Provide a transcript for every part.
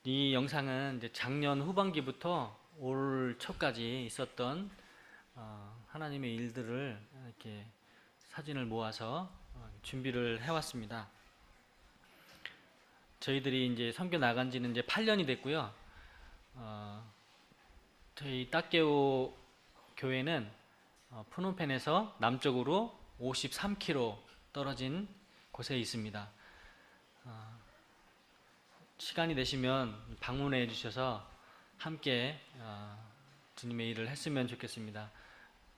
이 영상은 이제 작년 후반기부터 올 초까지 있었던 하나님의 일들을 이렇게 사진을 모아서 준비를 해왔습니다. 저희들이 이제 선교 나간 지는 이제 8년이 됐고요. 저희 딱개오 교회는 프놈펜에서 남쪽으로 53km 떨어진 곳에 있습니다. 시간이 되시면 방문해 주셔서 함께 주님의 일을 했으면 좋겠습니다.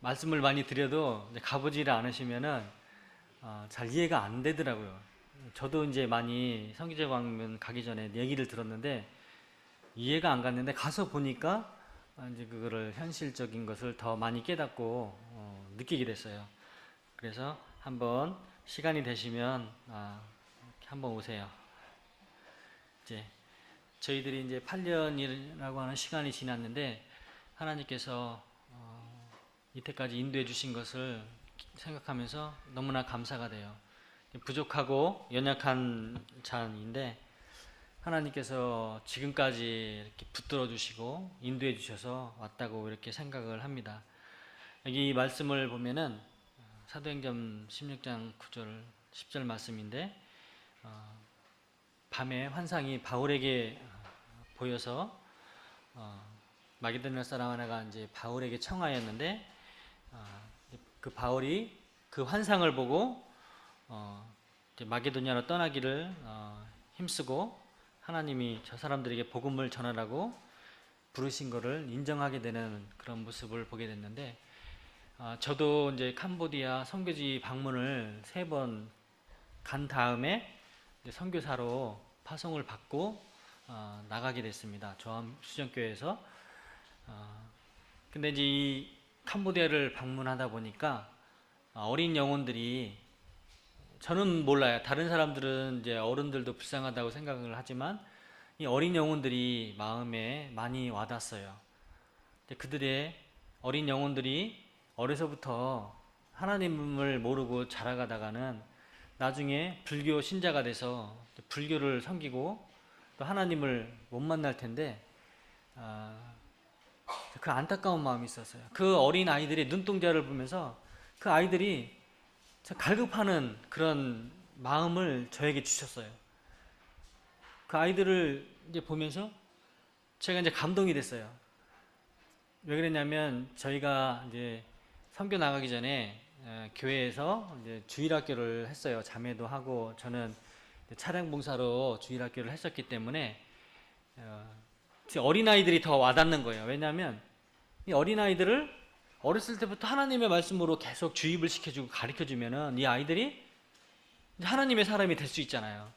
말씀을 많이 드려도 가보지를 않으시면은 잘 이해가 안 되더라고요. 저도 이제 많이 선교제 방문 가기 전에 얘기를 들었는데 이해가 안 갔는데 가서 보니까 이제 그거를 현실적인 것을 더 많이 깨닫고 느끼게 됐어요. 그래서 한번 시간이 되시면 한번 오세요. 이제 저희들이 이제 8년이라고 하는 시간이 지났는데 하나님께서 이때까지 인도해 주신 것을 생각하면서 너무나 감사가 돼요. 부족하고 연약한 자인데 하나님께서 지금까지 이렇게 붙들어 주시고 인도해 주셔서 왔다고 이렇게 생각을 합니다. 여기 말씀을 보면은 사도행전 16장 9절 10절 말씀인데 밤에 환상이 바울에게 보여서 마게도냐 사람 하나가 이제 바울에게 청하였는데 그 바울이 그 환상을 보고 이제 마게도냐로 떠나기를 힘쓰고 하나님이 저 사람들에게 복음을 전하라고 부르신 것을 인정하게 되는 그런 모습을 보게 됐는데 저도 이제 캄보디아 선교지 방문을 3번 간 다음에 선교사로 파송을 받고 나가게 됐습니다. 조암 수정교회에서. 근데 이제 이 캄보디아를 방문하다 보니까 어린 영혼들이 저는 몰라요. 다른 사람들은 이제 어른들도 불쌍하다고 생각을 하지만 이 어린 영혼들이 마음에 많이 와닿았어요. 그들의 어린 영혼들이 어려서부터 하나님을 모르고 자라가다가는 나중에 불교 신자가 돼서 불교를 섬기고 또 하나님을 못 만날 텐데 그 안타까운 마음이 있었어요. 그 어린 아이들의 눈동자를 보면서 그 아이들이 갈급하는 그런 마음을 저에게 주셨어요. 그 아이들을 이제 보면서 제가 이제 감동이 됐어요. 왜 그랬냐면 저희가 이제 선교 나가기 전에 교회에서 이제 주일학교를 했어요. 자매도 하고 저는 차량 봉사로 주일학교를 했었기 때문에 어린아이들이 더 와닿는 거예요. 왜냐하면 이 어린아이들을 어렸을 때부터 하나님의 말씀으로 계속 주입을 시켜주고 가르쳐주면은 이 아이들이 하나님의 사람이 될 수 있잖아요.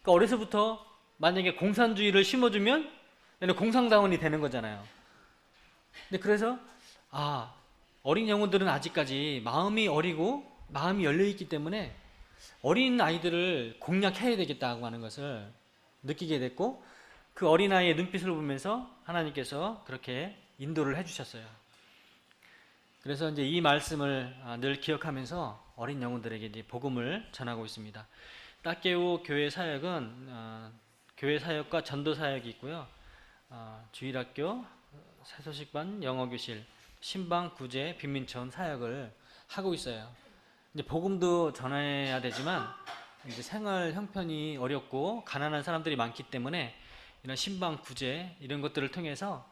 그러니까 어려서부터 만약에 공산주의를 심어주면 공산당원이 되는 거잖아요. 근데 그래서 어린 영혼들은 아직까지 마음이 어리고 마음이 열려있기 때문에 어린 아이들을 공략해야 되겠다고 하는 것을 느끼게 됐고 그 어린아이의 눈빛을 보면서 하나님께서 그렇게 인도를 해주셨어요. 그래서 이제 이 말씀을 늘 기억하면서 어린 영혼들에게 이제 복음을 전하고 있습니다. 딱개오 교회 사역은 교회 사역과 전도 사역이 있고요. 주일학교, 새소식반, 영어교실, 신방, 구제, 빈민촌 사역을 하고 있어요. 이제 복음도 전해야 되지만 이제 생활 형편이 어렵고 가난한 사람들이 많기 때문에 이런 신방, 구제 이런 것들을 통해서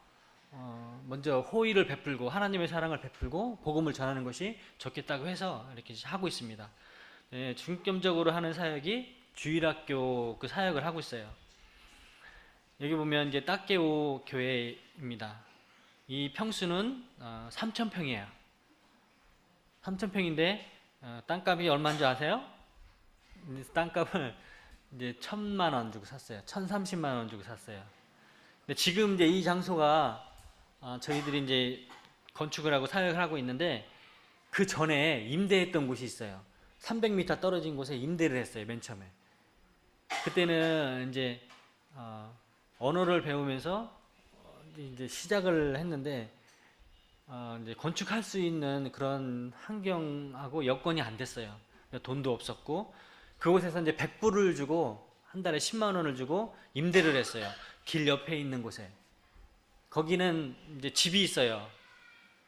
먼저 호의를 베풀고 하나님의 사랑을 베풀고 복음을 전하는 것이 좋겠다고 해서 이렇게 하고 있습니다. 네, 중점적으로 하는 사역이 주일학교 그 사역을 하고 있어요. 여기 보면 이제 딱개오 교회입니다. 이 평수는 3,000평이에요. 3,000평인데 땅값이 얼마인 줄 아세요? 땅값을 이제 1,000만 원 주고 샀어요. 1,030만 원 주고 샀어요. 근데 지금 이제 이 장소가 저희들이 이제 건축을 하고 사역을 하고 있는데 그 전에 임대했던 곳이 있어요. 300m 떨어진 곳에 임대를 했어요. 맨 처음에. 그때는 이제 언어를 배우면서 이제 시작을 했는데 이제 건축할 수 있는 그런 환경하고 여건이 안 됐어요. 돈도 없었고 그곳에서 이제 100불을 주고 한 달에 10만 원을 주고 임대를 했어요. 길 옆에 있는 곳에. 거기는 이제 집이 있어요.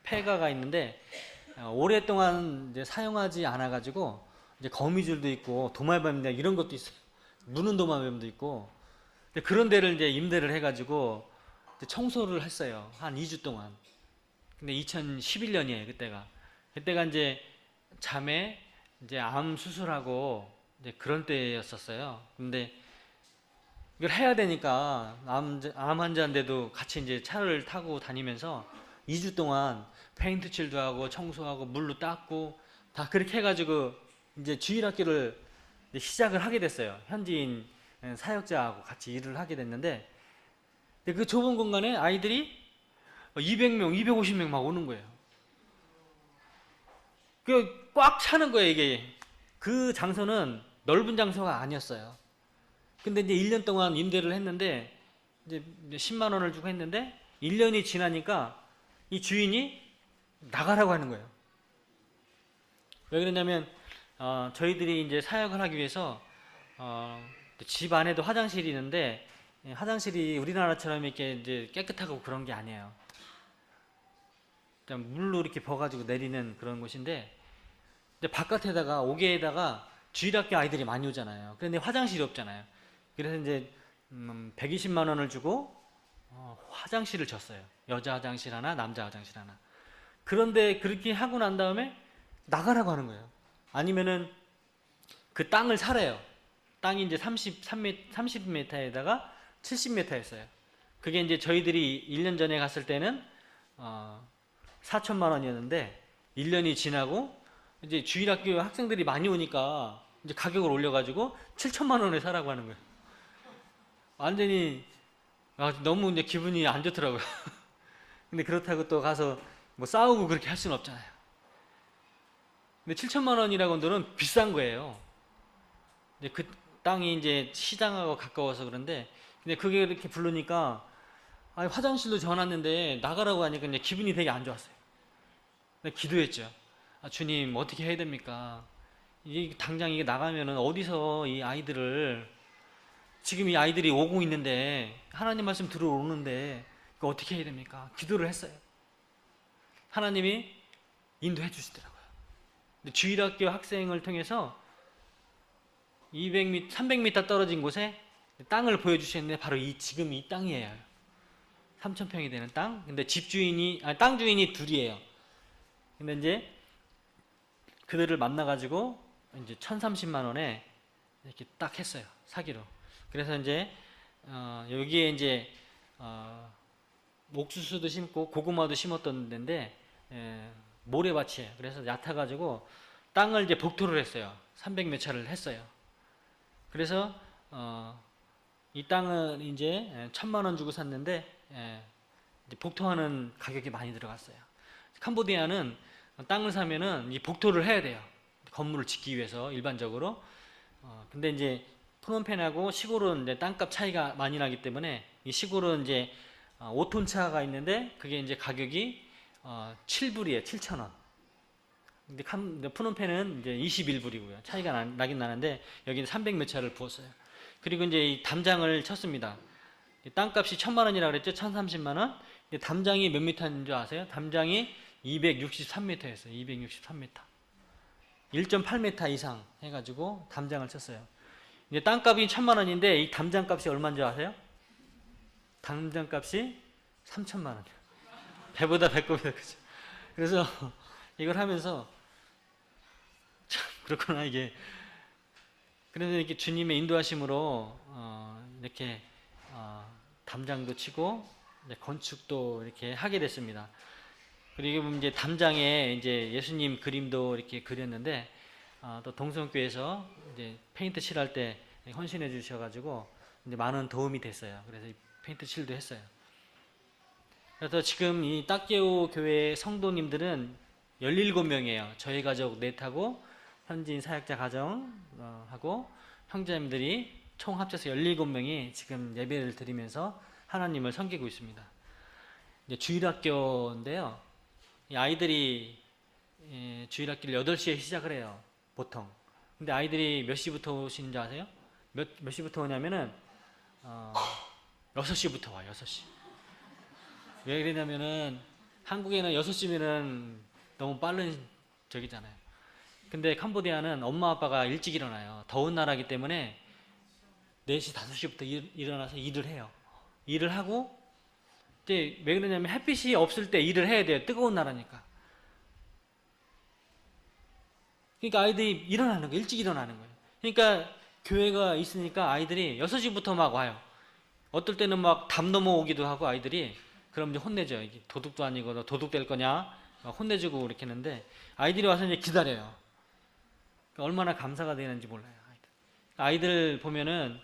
폐가가 있는데 오랫동안 이제 사용하지 않아 가지고 이제 거미줄도 있고 도마뱀 이런 것도 있어요. 무는 도마뱀도 있고. 그런 데를 이제 임대를 해 가지고 청소를 했어요. 한 2주 동안. 근데 2011년이에요, 그때가. 그때가 이제 자매 이제 암 수술하고 이제 그런 때였었어요. 근데 이걸 해야 되니까 암 환자인데도 같이 이제 차를 타고 다니면서 2주 동안 페인트 칠도 하고 청소하고 물로 닦고 다 그렇게 해가지고 이제 주일학교를 이제 시작을 하게 됐어요. 현지인 사역자하고 같이 일을 하게 됐는데 그 좁은 공간에 아이들이 200명, 250명 막 오는 거예요. 그 꽉 차는 거예요, 이게. 그 장소는 넓은 장소가 아니었어요. 근데 이제 1년 동안 임대를 했는데 이제 10만 원을 주고 했는데 1년이 지나니까 이 주인이 나가라고 하는 거예요. 왜 그러냐면 저희들이 이제 사역을 하기 위해서 집 안에도 화장실이 있는데 화장실이 우리나라처럼 이렇게 이제 깨끗하고 그런 게 아니에요. 그냥 물로 이렇게 버가지고 내리는 그런 곳인데 근데 바깥에다가 옥외에다가 주일학교 아이들이 많이 오잖아요. 그런데 화장실이 없잖아요. 그래서 이제 120만 원을 주고 화장실을 줬어요. 여자 화장실 하나, 남자 화장실 하나. 그런데 그렇게 하고 난 다음에 나가라고 하는 거예요. 아니면은 그 땅을 사래요. 땅이 이제 30m에다가 70m였어요. 그게 이제 저희들이 1년 전에 갔을 때는 4천만 원이었는데 1년이 지나고 이제 주일학교 학생들이 많이 오니까 이제 가격을 올려가지고 7천만 원에 사라고 하는 거예요. 완전히 너무 이제 기분이 안 좋더라고요. 근데 그렇다고 또 가서 뭐 싸우고 그렇게 할 수는 없잖아요. 근데 7천만 원이라고 하는 비싼 거예요. 근데 그 땅이 이제 시장하고 가까워서 그런데 근데 그게 이렇게 부르니까 화장실도 전화했는데 나가라고 하니까 이제 기분이 되게 안 좋았어요. 근데 기도했죠. 주님 어떻게 해야 됩니까? 이게 당장 이게 나가면은 어디서 이 아이들을 지금 이 아이들이 오고 있는데 하나님 말씀 들어오는데 이거 어떻게 해야 됩니까? 기도를 했어요. 하나님이 인도해 주시더라고요. 주일학교 학생을 통해서 200m, 300m 떨어진 곳에 땅을 보여주셨는데 바로 지금 이 땅이에요. 3,000평이 되는 땅. 근데 땅 주인이 둘이에요. 근데 이제 그들을 만나가지고 이제 1,030만 원에 이렇게 딱 했어요. 사기로. 그래서 이제 여기에 이제 옥수수도 심고 고구마도 심었던 데인데 모래밭이에요. 그래서 얕아가지고 땅을 이제 복토를 했어요. 300몇 차를 했어요. 그래서 이 땅은 이제 1,000만 원 주고 샀는데 이제 복토하는 가격이 많이 들어갔어요. 캄보디아는 땅을 사면은 이 복토를 해야 돼요. 건물을 짓기 위해서 일반적으로. 근데 이제 프놈펜하고 시골은 이제 땅값 차이가 많이 나기 때문에 이 시골은 이제 5톤 차가 있는데 그게 이제 가격이 7불이에요. 7,000원. 근데 프놈펜은 이제 21불이고요. 차이가 나긴 나는데 여기는 300 몇 차를 부었어요. 그리고 이제 이 담장을 쳤습니다. 땅값이 1,000만 원이라고 그랬죠. 1,030만 원. 담장이 몇 미터인 줄 아세요? 담장이 263m였어요. 263m. 1.8m 이상 해가지고 담장을 쳤어요. 이제 땅값이 1,000만 원인데 이 담장값이 얼마인 줄 아세요? 담장값이 3,000만 원. 배보다 배꼽이다, 그죠? 그래서 이걸 하면서 참 그렇구나 이게. 그래서 이렇게 주님의 인도하심으로 이렇게 담장도 치고 이제 건축도 이렇게 하게 됐습니다. 그리고 이제 담장에 이제 예수님 그림도 이렇게 그렸는데 또 동성교에서 이제 페인트 칠할 때 헌신해 주셔가지고 이제 많은 도움이 됐어요. 그래서 페인트 칠도 했어요. 그래서 지금 이 딱개오 교회 성도님들은 17명이에요. 저희 가족 넷하고 현지인 사역자 가정하고 형제님들이 총 합쳐서 17명이 지금 예배를 드리면서 하나님을 섬기고 있습니다. 이제 주일학교인데요. 이 아이들이 주일학교를 8시에 시작을 해요. 보통. 근데 아이들이 몇 시부터 오시는지 아세요? 몇 시부터 오냐면은 6시부터 와요. 6시. 왜 그러냐면은 한국에는 6시면은 너무 빠른 저기잖아요. 근데 캄보디아는 엄마 아빠가 일찍 일어나요. 더운 나라기 때문에 4시, 5시부터 일어나서 일을 해요. 일을 하고 이제 왜 그러냐면 햇빛이 없을 때 일을 해야 돼요. 뜨거운 나라니까. 그러니까 아이들이 일어나는 거예요. 일찍 일어나는 거예요. 그러니까 교회가 있으니까 아이들이 6시부터 막 와요. 어떨 때는 막 담 넘어오기도 하고 아이들이 그럼 이제 혼내죠. 이게 도둑도 아니고 너 도둑 될 거냐? 막 혼내주고 이렇게 했는데 아이들이 와서 이제 기다려요. 그러니까 얼마나 감사가 되는지 몰라요. 아이들 보면은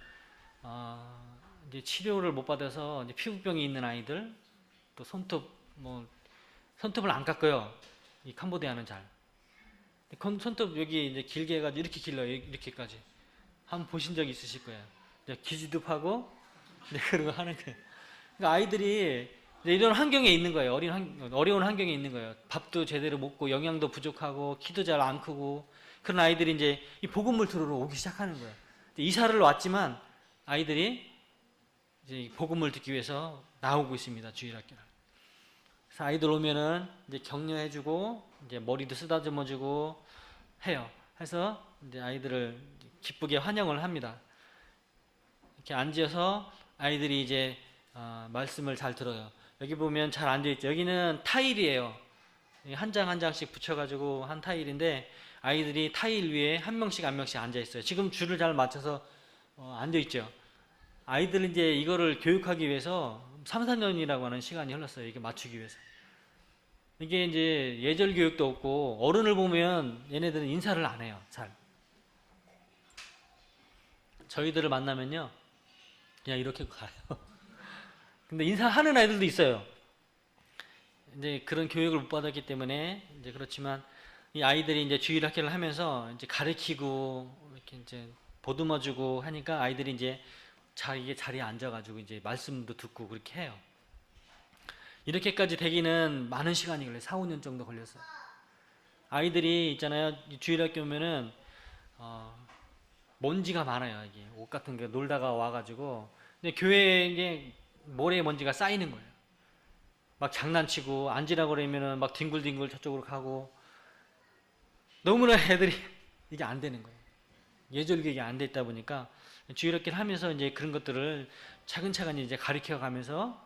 이제 치료를 못 받아서 이제 피부병이 있는 아이들 또 손톱을 안 깎아요. 이 캄보디아는 잘. 손톱 여기 이제 길게 해가지고 이렇게 길러요. 이렇게까지. 한번 보신 적 있으실 거예요. 기지도 파고 그런 거 하는 거예요. 그러니까 아이들이 이런 환경에 있는 거예요. 어려운 환경에 있는 거예요. 밥도 제대로 먹고 영양도 부족하고 키도 잘 안 크고 그런 아이들이 이제 이 복음을 들으러 오기 시작하는 거예요. 이사를 왔지만 아이들이 이제 복음을 듣기 위해서 나오고 있습니다. 주일학교를. 그래서 아이들 오면은 이제 격려해주고 이제 머리도 쓰다듬어주고 해요. 해서 이제 아이들을 기쁘게 환영을 합니다. 이렇게 앉아서 아이들이 이제 말씀을 잘 들어요. 여기 보면 잘 앉아있죠. 여기는 타일이에요. 한 장 한 장씩 붙여가지고 한 타일인데 아이들이 타일 위에 한 명씩 앉아있어요. 지금 줄을 잘 맞춰서 앉아있죠. 아이들은 이제 이거를 교육하기 위해서 3, 4년이라고 하는 시간이 흘렀어요. 이게 맞추기 위해서. 이게 이제 예절 교육도 없고 어른을 보면 얘네들은 인사를 안 해요. 잘. 저희들을 만나면요. 그냥 이렇게 가요. 근데 인사하는 아이들도 있어요. 이제 그런 교육을 못 받았기 때문에 이제 그렇지만 이 아이들이 이제 주일학교를 하면서 이제 가르치고 이렇게 이제 보듬어주고 하니까 아이들이 이제 자기의 자리에 앉아가지고 이제 말씀도 듣고 그렇게 해요. 이렇게까지 되기는 많은 시간이 걸려요. 4, 5년 정도 걸렸어요. 아이들이 있잖아요. 주일학교 오면은 먼지가 많아요. 이게 옷 같은 게 놀다가 와가지고 근데 교회에 이제 모래 먼지가 쌓이는 거예요. 막 장난치고 앉으라고 그러면은 막 뒹굴뒹굴 저쪽으로 가고 너무나 애들이 이게 안 되는 거예요. 예절 교육이 안 됐다 보니까 주일학교를 하면서 이제 그런 것들을 차근차근 이제 가르쳐 가면서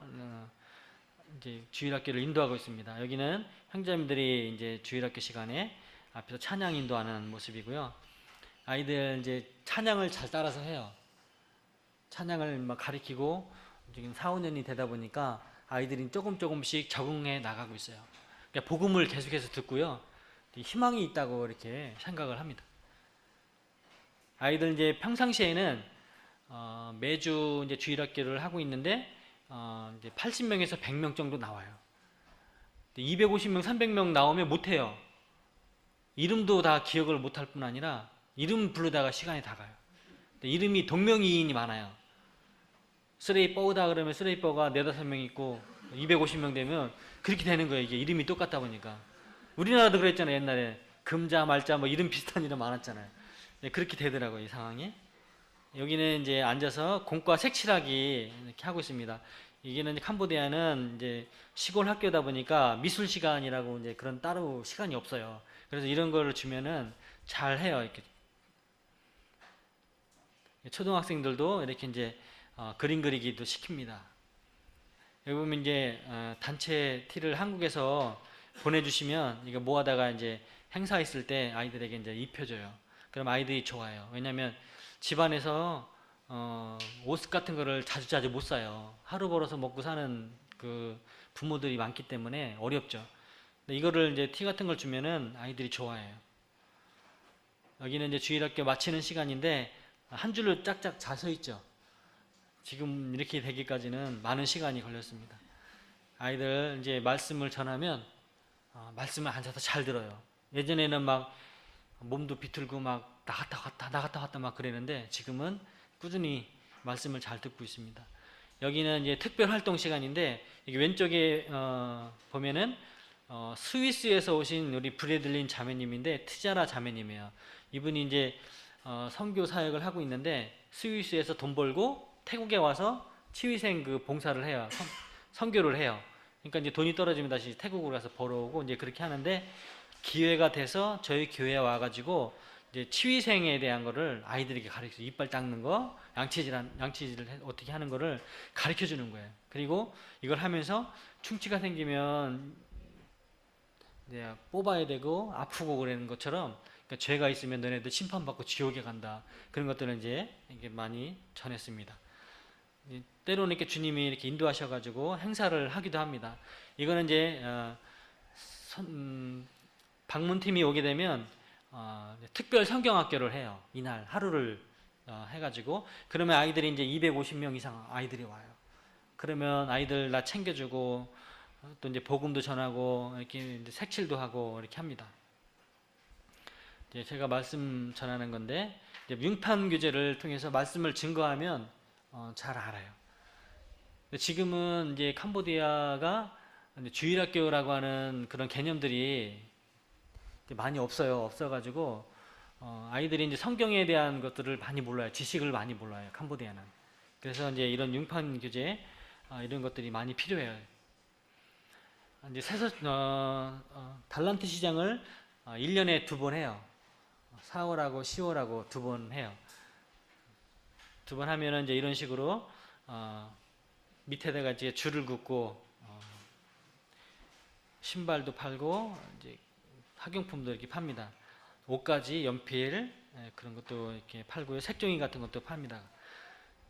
이제 주일학교를 인도하고 있습니다. 여기는 형제님들이 이제 주일학교 시간에 앞에서 찬양 인도하는 모습이고요. 아이들 이제 찬양을 잘 따라서 해요. 찬양을 막 가르치고 지금 4, 5년이 되다 보니까 아이들이 조금씩 적응해 나가고 있어요. 그러니까 복음을 계속해서 듣고요. 희망이 있다고 이렇게 생각을 합니다. 아이들 이제 평상시에는 매주 이제 주일학교를 하고 있는데 이제 80명에서 100명 정도 나와요. 250명, 300명 나오면 못해요. 이름도 다 기억을 못할 뿐 아니라 이름 부르다가 시간이 다 가요. 이름이 동명이인이 많아요. 쓰레이뻐다 그러면 쓰레이뻐가 4, 5명 있고 250명 되면 그렇게 되는 거예요. 이게 이름이 똑같다 보니까. 우리나라도 그랬잖아요. 옛날에 금자 말자 뭐 이름 비슷한 이름 많았잖아요. 네, 그렇게 되더라고요. 이 상황이. 여기는 이제 앉아서 공과 색칠하기 이렇게 하고 있습니다. 이게는 캄보디아는 이제 시골 학교다 보니까 미술 시간이라고 이제 그런 따로 시간이 없어요. 그래서 이런 거를 주면은 잘 해요. 이렇게 초등학생들도 이렇게 이제 그림 그리기도 시킵니다. 여기 보면 이제 단체 티를 한국에서 보내주시면 이거 모아다가 이제 행사 있을 때 아이들에게 이제 입혀줘요. 그럼 아이들이 좋아해요. 왜냐하면 집안에서 옷 같은 거를 자주 못 사요. 하루 벌어서 먹고 사는 그 부모들이 많기 때문에 어렵죠. 근데 이거를 이제 티 같은 걸 주면은 아이들이 좋아해요. 여기는 이제 주일학교 마치는 시간인데 한 줄로 짝짝 잘 서 있죠. 지금 이렇게 되기까지는 많은 시간이 걸렸습니다. 아이들 이제 말씀을 전하면 말씀을 앉아서 잘 들어요. 예전에는 막 몸도 비틀고 막 나갔다 왔다 막 그랬는데 지금은 꾸준히 말씀을 잘 듣고 있습니다. 여기는 이제 특별 활동 시간인데 여기 왼쪽에 보면은 스위스에서 오신 우리 브레들린 자매님인데 트자라 자매님이에요. 이분이 이제 선교 사역을 하고 있는데 스위스에서 돈 벌고 태국에 와서 치위생 그 봉사를 해요. 선교를 해요. 그러니까 이제 돈이 떨어지면 다시 태국으로 가서 벌어오고 이제 그렇게 하는데 기회가 돼서 저희 교회에 와가지고 이제 치위생에 대한 거를 아이들에게 가르쳐 이빨 닦는 거, 양치질을 어떻게 하는 거를 가르쳐 주는 거예요. 그리고 이걸 하면서 충치가 생기면 이제 뽑아야 되고 아프고 그러는 것처럼 그러니까 죄가 있으면 너네들 심판받고 지옥에 간다. 그런 것들을 이제 이게 많이 전했습니다. 때로는 이렇게 주님이 이렇게 인도하셔가지고 행사를 하기도 합니다. 이거는 이제 방문팀이 오게 되면 특별 성경학교를 해요. 이날 하루를 해가지고 그러면 아이들이 이제 250명 이상 아이들이 와요. 그러면 아이들 나 챙겨주고 또 이제 복음도 전하고 이렇게 이제 색칠도 하고 이렇게 합니다. 이제 제가 말씀 전하는 건데 이제 융판 교제를 통해서 말씀을 증거하면 잘 알아요. 지금은 이제 캄보디아가 주일학교라고 하는 그런 개념들이 많이 없어가지고 아이들이 이제 성경에 대한 것들을 많이 몰라요. 지식을 많이 몰라요. 캄보디아는. 그래서 이제 이런 융판 교제 이런 것들이 많이 필요해요. 이제 달란트 시장을 1년에 2번 해요. 4월하고 10월하고 2번 해요. 2번 하면은 이제 이런 식으로 밑에다가 이제 줄을 긋고 신발도 팔고 이제 학용품도 이렇게 팝니다. 옷가지, 연필 그런 것도 이렇게 팔고요. 색종이 같은 것도 팝니다.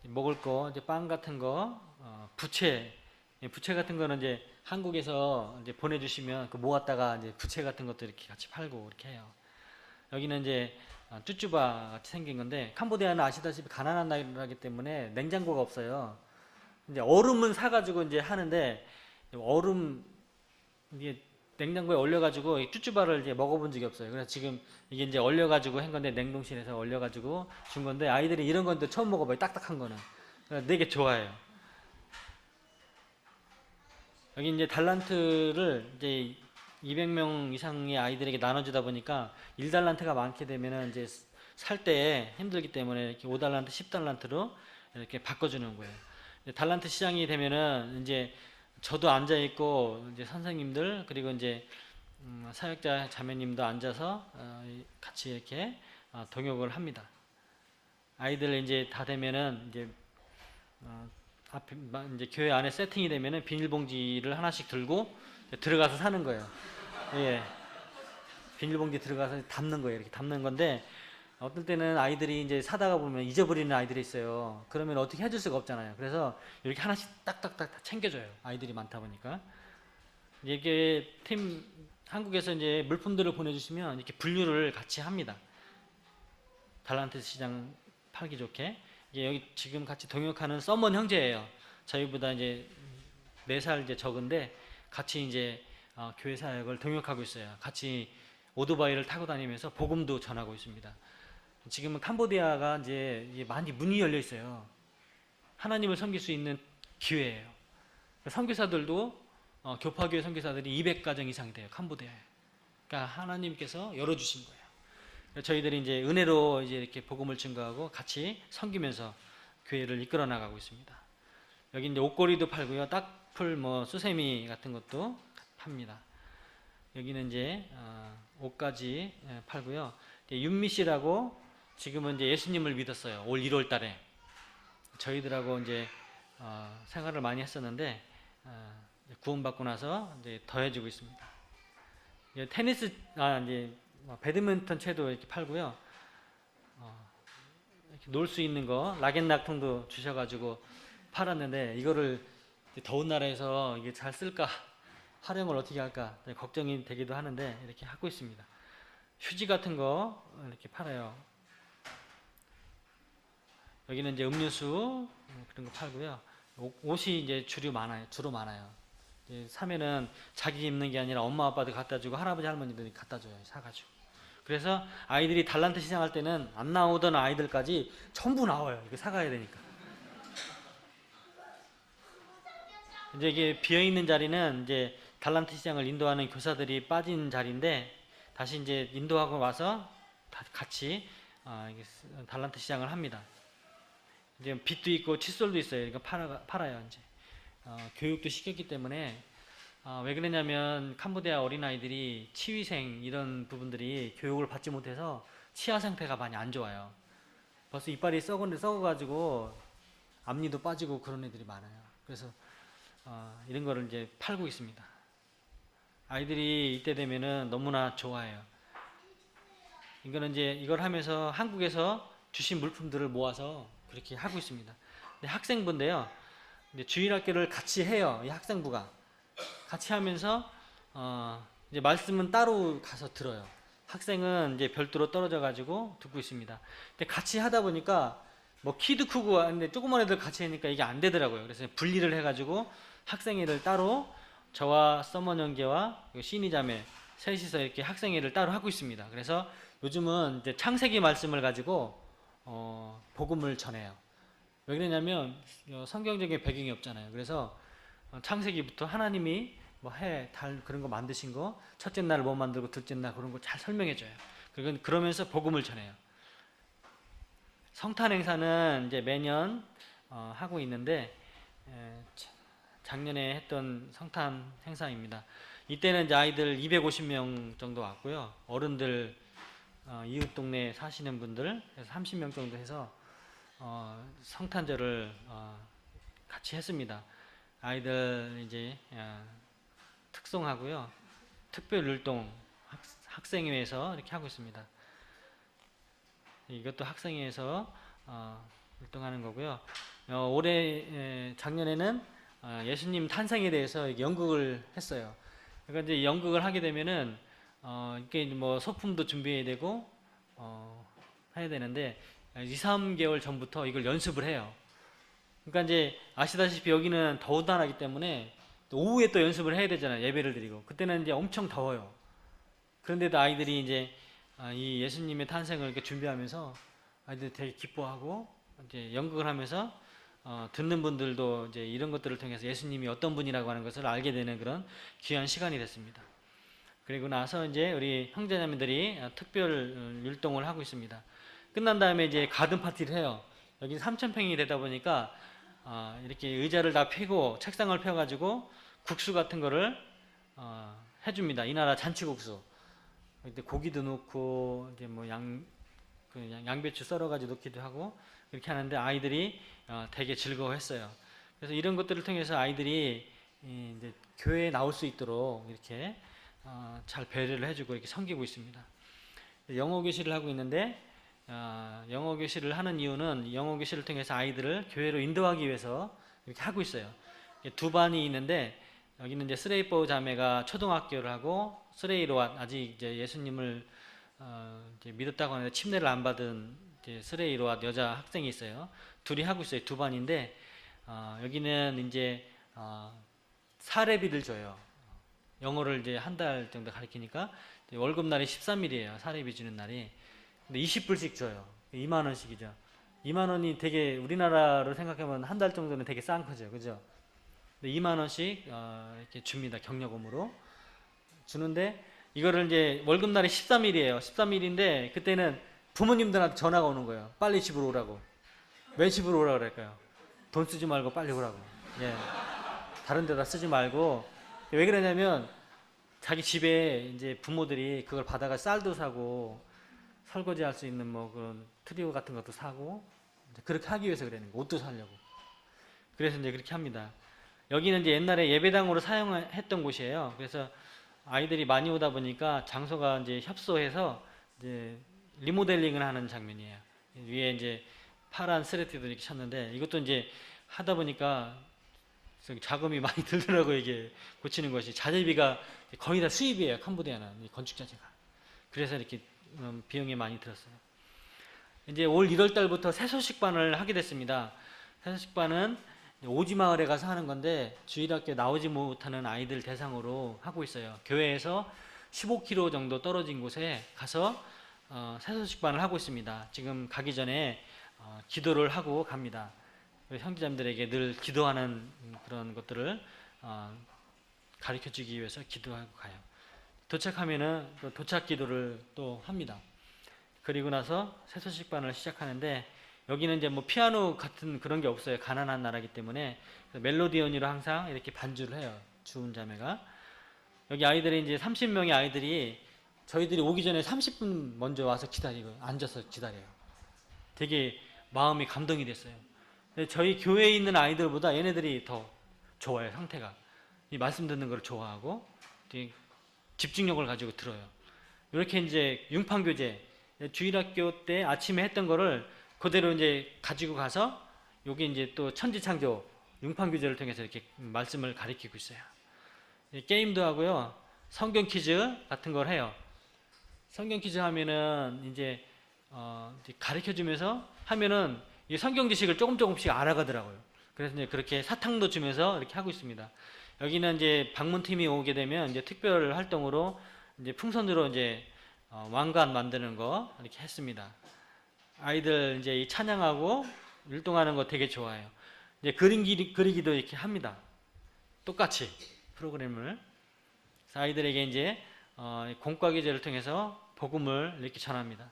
먹을 거 이제 빵 같은 거, 부채 같은 거는 이제 한국에서 이제 보내주시면 그 모았다가 이제 부채 같은 것도 이렇게 같이 팔고 이렇게 해요. 여기는 이제 쭈쭈바 같이 생긴 건데 캄보디아는 아시다시피 가난한 나라이기 때문에 냉장고가 없어요. 이제 얼음은 사가지고 이제 하는데 얼음 이게 냉장고에 얼려가지고 쭈쭈바를 이제 먹어본 적이 없어요. 그래서 지금 이게 이제 얼려가지고 한 건데 냉동실에서 얼려가지고 준 건데 아이들이 이런 건데 처음 먹어봐요. 딱딱한 거는. 그래서 되게 좋아해요. 여기 이제 달란트를 이제 200명 이상의 아이들에게 나눠주다 보니까 1달란트가 많게 되면은 이제 살 때 힘들기 때문에 이렇게 5달란트, 10달란트로 이렇게 바꿔주는 거예요. 달란트 시장이 되면은 이제 저도 앉아 있고 이제 선생님들 그리고 이제 사역자 자매님도 앉아서 같이 이렇게 동역을 합니다. 아이들 이제 다 되면은 이제 앞에 이제 교회 안에 세팅이 되면은 비닐봉지를 하나씩 들고 들어가서 사는 거예요. 예, 비닐봉지 들어가서 담는 거예요. 이렇게 담는 건데 어떨 때는 아이들이 이제 사다가 보면 잊어버리는 아이들이 있어요. 그러면 어떻게 해줄 수가 없잖아요. 그래서 이렇게 하나씩 딱딱딱 챙겨줘요. 아이들이 많다 보니까. 이게 한국에서 이제 물품들을 보내주시면 이렇게 분류를 같이 합니다. 달란트 시장 팔기 좋게. 이게 여기 지금 같이 동역하는 썸먼 형제예요. 저희보다 이제 4살 이제 적은데 같이 이제 교회 사역을 동역하고 있어요. 같이 오토바이를 타고 다니면서 복음도 전하고 있습니다. 지금은 캄보디아가 이제 많이 문이 열려 있어요. 하나님을 섬길 수 있는 기회예요. 선교사들도 교파교회 선교사들이 200가정 이상이 돼요. 캄보디아에. 그러니까 하나님께서 열어주신 거예요. 저희들이 이제 은혜로 이제 이렇게 복음을 증거하고 같이 섬기면서 교회를 이끌어 나가고 있습니다. 여기 이제 옷걸이도 팔고요. 딱풀 수세미 같은 것도 팝니다. 여기는 이제 옷까지 팔고요. 윤미 씨라고 지금은 이제 예수님을 믿었어요. 올 1월 달에 저희들하고 이제 생활을 많이 했었는데 구원받고 나서 이제 더해지고 있습니다. 테니스 이제 배드민턴 채도 이렇게 팔고요. 이렇게 놀 수 있는 거 락앤락통도 주셔가지고 팔았는데 이거를 더운 나라에서 이게 잘 쓸까 활용을 어떻게 할까 걱정이 되기도 하는데 이렇게 하고 있습니다. 휴지 같은 거 이렇게 팔아요. 여기는 이제 음료수 그런 거 팔고요. 옷이 이제 주로 많아요. 이제 사면은 자기 입는 게 아니라 엄마 아빠들 갖다 주고 할아버지 할머니들이 갖다 줘요. 사가지고. 그래서 아이들이 달란트 시장할 때는 안 나오던 아이들까지 전부 나와요. 이거 사가야 되니까. 이제 이게 비어 있는 자리는 이제 달란트 시장을 인도하는 교사들이 빠진 자리인데 다시 이제 인도하고 와서 다 같이 이게 달란트 시장을 합니다. 이제 빚도 있고 칫솔도 있어요. 그러니까 팔아요 이제. 교육도 시켰기 때문에 왜 그러냐면 캄보디아 어린아이들이 치위생 이런 부분들이 교육을 받지 못해서 치아 상태가 많이 안 좋아요. 벌써 이빨이 썩어가지고 앞니도 빠지고 그런 애들이 많아요. 그래서 이런 거를 이제 팔고 있습니다. 아이들이 이때 되면은 너무나 좋아해요. 이거는 이제 이걸 하면서 한국에서 주신 물품들을 모아서 그렇게 하고 있습니다. 근데 학생부인데요. 이제 주일학교를 같이 해요. 이 학생부가 같이 하면서 이제 말씀은 따로 가서 들어요. 학생은 이제 별도로 떨어져 가지고 듣고 있습니다. 근데 같이 하다 보니까 뭐 키도 크고 근데 조그만 애들 같이 하니까 이게 안 되더라고요. 그래서 분리를 해가지고 학생회를 따로 저와 서먼 형제와 시니 자매 셋이서 이렇게 학생회를 따로 하고 있습니다. 그래서 요즘은 이제 창세기 말씀을 가지고 복음을 전해요. 왜 그러냐면 성경적인 배경이 없잖아요. 그래서 창세기부터 하나님이 뭐 해, 달 그런 거 만드신 거 첫째 날을 뭐 만들고 둘째 날 그런 거 잘 설명해 줘요. 그러면서 복음을 전해요. 성탄 행사는 이제 매년 하고 있는데 작년에 했던 성탄 행사입니다. 이때는 이제 아이들 250명 정도 왔고요. 어른들 이웃 동네에 사시는 분들 30명 정도 해서 성탄절을 같이 했습니다. 아이들 이제 특송하고요. 특별 율동 학생회에서 이렇게 하고 있습니다. 이것도 학생회에서 율동하는 거고요. 올해 작년에는 예수님 탄생에 대해서 연극을 했어요. 그러니까 이제 연극을 하게 되면은 이게 뭐 소품도 준비해야 되고 해야 되는데 2, 3개월 전부터 이걸 연습을 해요. 그러니까 이제 아시다시피 여기는 더운나라기 때문에 또 오후에 또 연습을 해야 되잖아요. 예배를 드리고 그때는 이제 엄청 더워요. 그런데도 아이들이 이제 이 예수님의 탄생을 이렇게 준비하면서 아이들이 되게 기뻐하고 이제 연극을 하면서 듣는 분들도 이제 이런 것들을 통해서 예수님이 어떤 분이라고 하는 것을 알게 되는 그런 귀한 시간이 됐습니다. 그리고 나서 이제 우리 형제자매들이 특별 율동을 하고 있습니다. 끝난 다음에 이제 가든 파티를 해요. 여기 3,000평이 되다 보니까 이렇게 의자를 다 펴고 책상을 펴가지고 국수 같은 거를 해줍니다. 이 나라 잔치국수. 이때 고기도 넣고 이제 뭐 양배추 썰어가지고 넣기도 하고 이렇게 하는데 아이들이 되게 즐거워했어요. 그래서 이런 것들을 통해서 아이들이 이제 교회에 나올 수 있도록 이렇게 잘 배려를 해주고 이렇게 섬기고 있습니다. 영어 교실을 하고 있는데 영어 교실을 하는 이유는 영어 교실을 통해서 아이들을 교회로 인도하기 위해서 이렇게 하고 있어요. 두 반이 있는데 여기는 이제 스레이포 자매가 초등학교를 하고 스레이로앗 아직 이제 예수님을 이제 믿었다고 하는데 침례를 안 받은 이제 스레이로앗 여자 학생이 있어요. 둘이 하고 있어요. 두 반인데 여기는 이제 사례비를 줘요. 영어를 이제 한 달 정도 가르치니까 월급날이 13일이에요. 사례비 주는 날이. 근데 20불씩 줘요. 2만 원씩이죠. 2만 원이 되게 우리나라로 생각하면 한 달 정도는 되게 싼 거죠. 그죠? 2만 원씩 이렇게 줍니다. 경력금으로 주는데 이거를 이제 월급날이 13일이에요. 13일인데 그때는 부모님들한테 전화가 오는 거예요. 빨리 집으로 오라고. 왜 집으로 오라고 그럴까요? 돈 쓰지 말고 빨리 오라고. 예. 다른 데다 쓰지 말고. 왜 그러냐면 자기 집에 이제 부모들이 그걸 받아가 쌀도 사고 설거지 할 수 있는 뭐 그런 트리오 같은 것도 사고 그렇게 하기 위해서 그러는 거예요. 옷도 사려고. 그래서 이제 그렇게 합니다. 여기는 이제 옛날에 예배당으로 사용했던 곳이에요. 그래서 아이들이 많이 오다 보니까 장소가 이제 협소해서 이제 리모델링을 하는 장면이에요. 위에 이제 파란 스레트도 이렇게 쳤는데 이것도 이제 하다 보니까 자금이 많이 들더라고요. 이게 고치는 것이 자재비가 거의 다 수입이에요. 캄보디아는 건축 자재가. 그래서 이렇게 비용이 많이 들었어요. 이제 올 1월 달부터 새소식반을 하게 됐습니다. 새소식반은 오지마을에 가서 하는 건데 주일학교 나오지 못하는 아이들 대상으로 하고 있어요. 교회에서 15km 정도 떨어진 곳에 가서 새소식반을 하고 있습니다. 지금 가기 전에 기도를 하고 갑니다. 형제자매들에게 늘 기도하는 그런 것들을 가르쳐주기 위해서 기도하고 가요. 도착하면은 또 도착 기도를 또 합니다. 그리고 나서 새소식반을 시작하는데 여기는 이제 뭐 피아노 같은 그런 게 없어요. 가난한 나라이기 때문에 멜로디언으로 항상 이렇게 반주를 해요. 주은 자매가. 여기 아이들이 이제 30명의 아이들이 저희들이 오기 전에 30분 먼저 와서 기다리고 앉아서 기다려요. 되게 마음이 감동이 됐어요. 근데 저희 교회에 있는 아이들보다 얘네들이 더 좋아요. 상태가. 이 말씀 듣는 걸 좋아하고 되게 집중력을 가지고 들어요. 이렇게 이제 융판교제 주일학교 때 아침에 했던 거를 그대로 이제 가지고 가서 여기 이제 또 천지창조 융판교제를 통해서 이렇게 말씀을 가르치고 있어요. 게임도 하고요. 성경 퀴즈 같은 걸 해요. 성경 퀴즈 하면은 이제 가르쳐 주면서 하면은 이 성경 지식을 조금씩 알아가더라고요. 그래서 이제 그렇게 사탕도 주면서 이렇게 하고 있습니다. 여기는 이제 방문팀이 오게 되면 이제 특별 활동으로 이제 풍선으로 이제 왕관 만드는 거 이렇게 했습니다. 아이들 이제 이 찬양하고 율동하는 거 되게 좋아해요. 이제 그리기도 이렇게 합니다. 똑같이 프로그램을. 그래서 아이들에게 이제 공과기제를 통해서 복음을 이렇게 전합니다.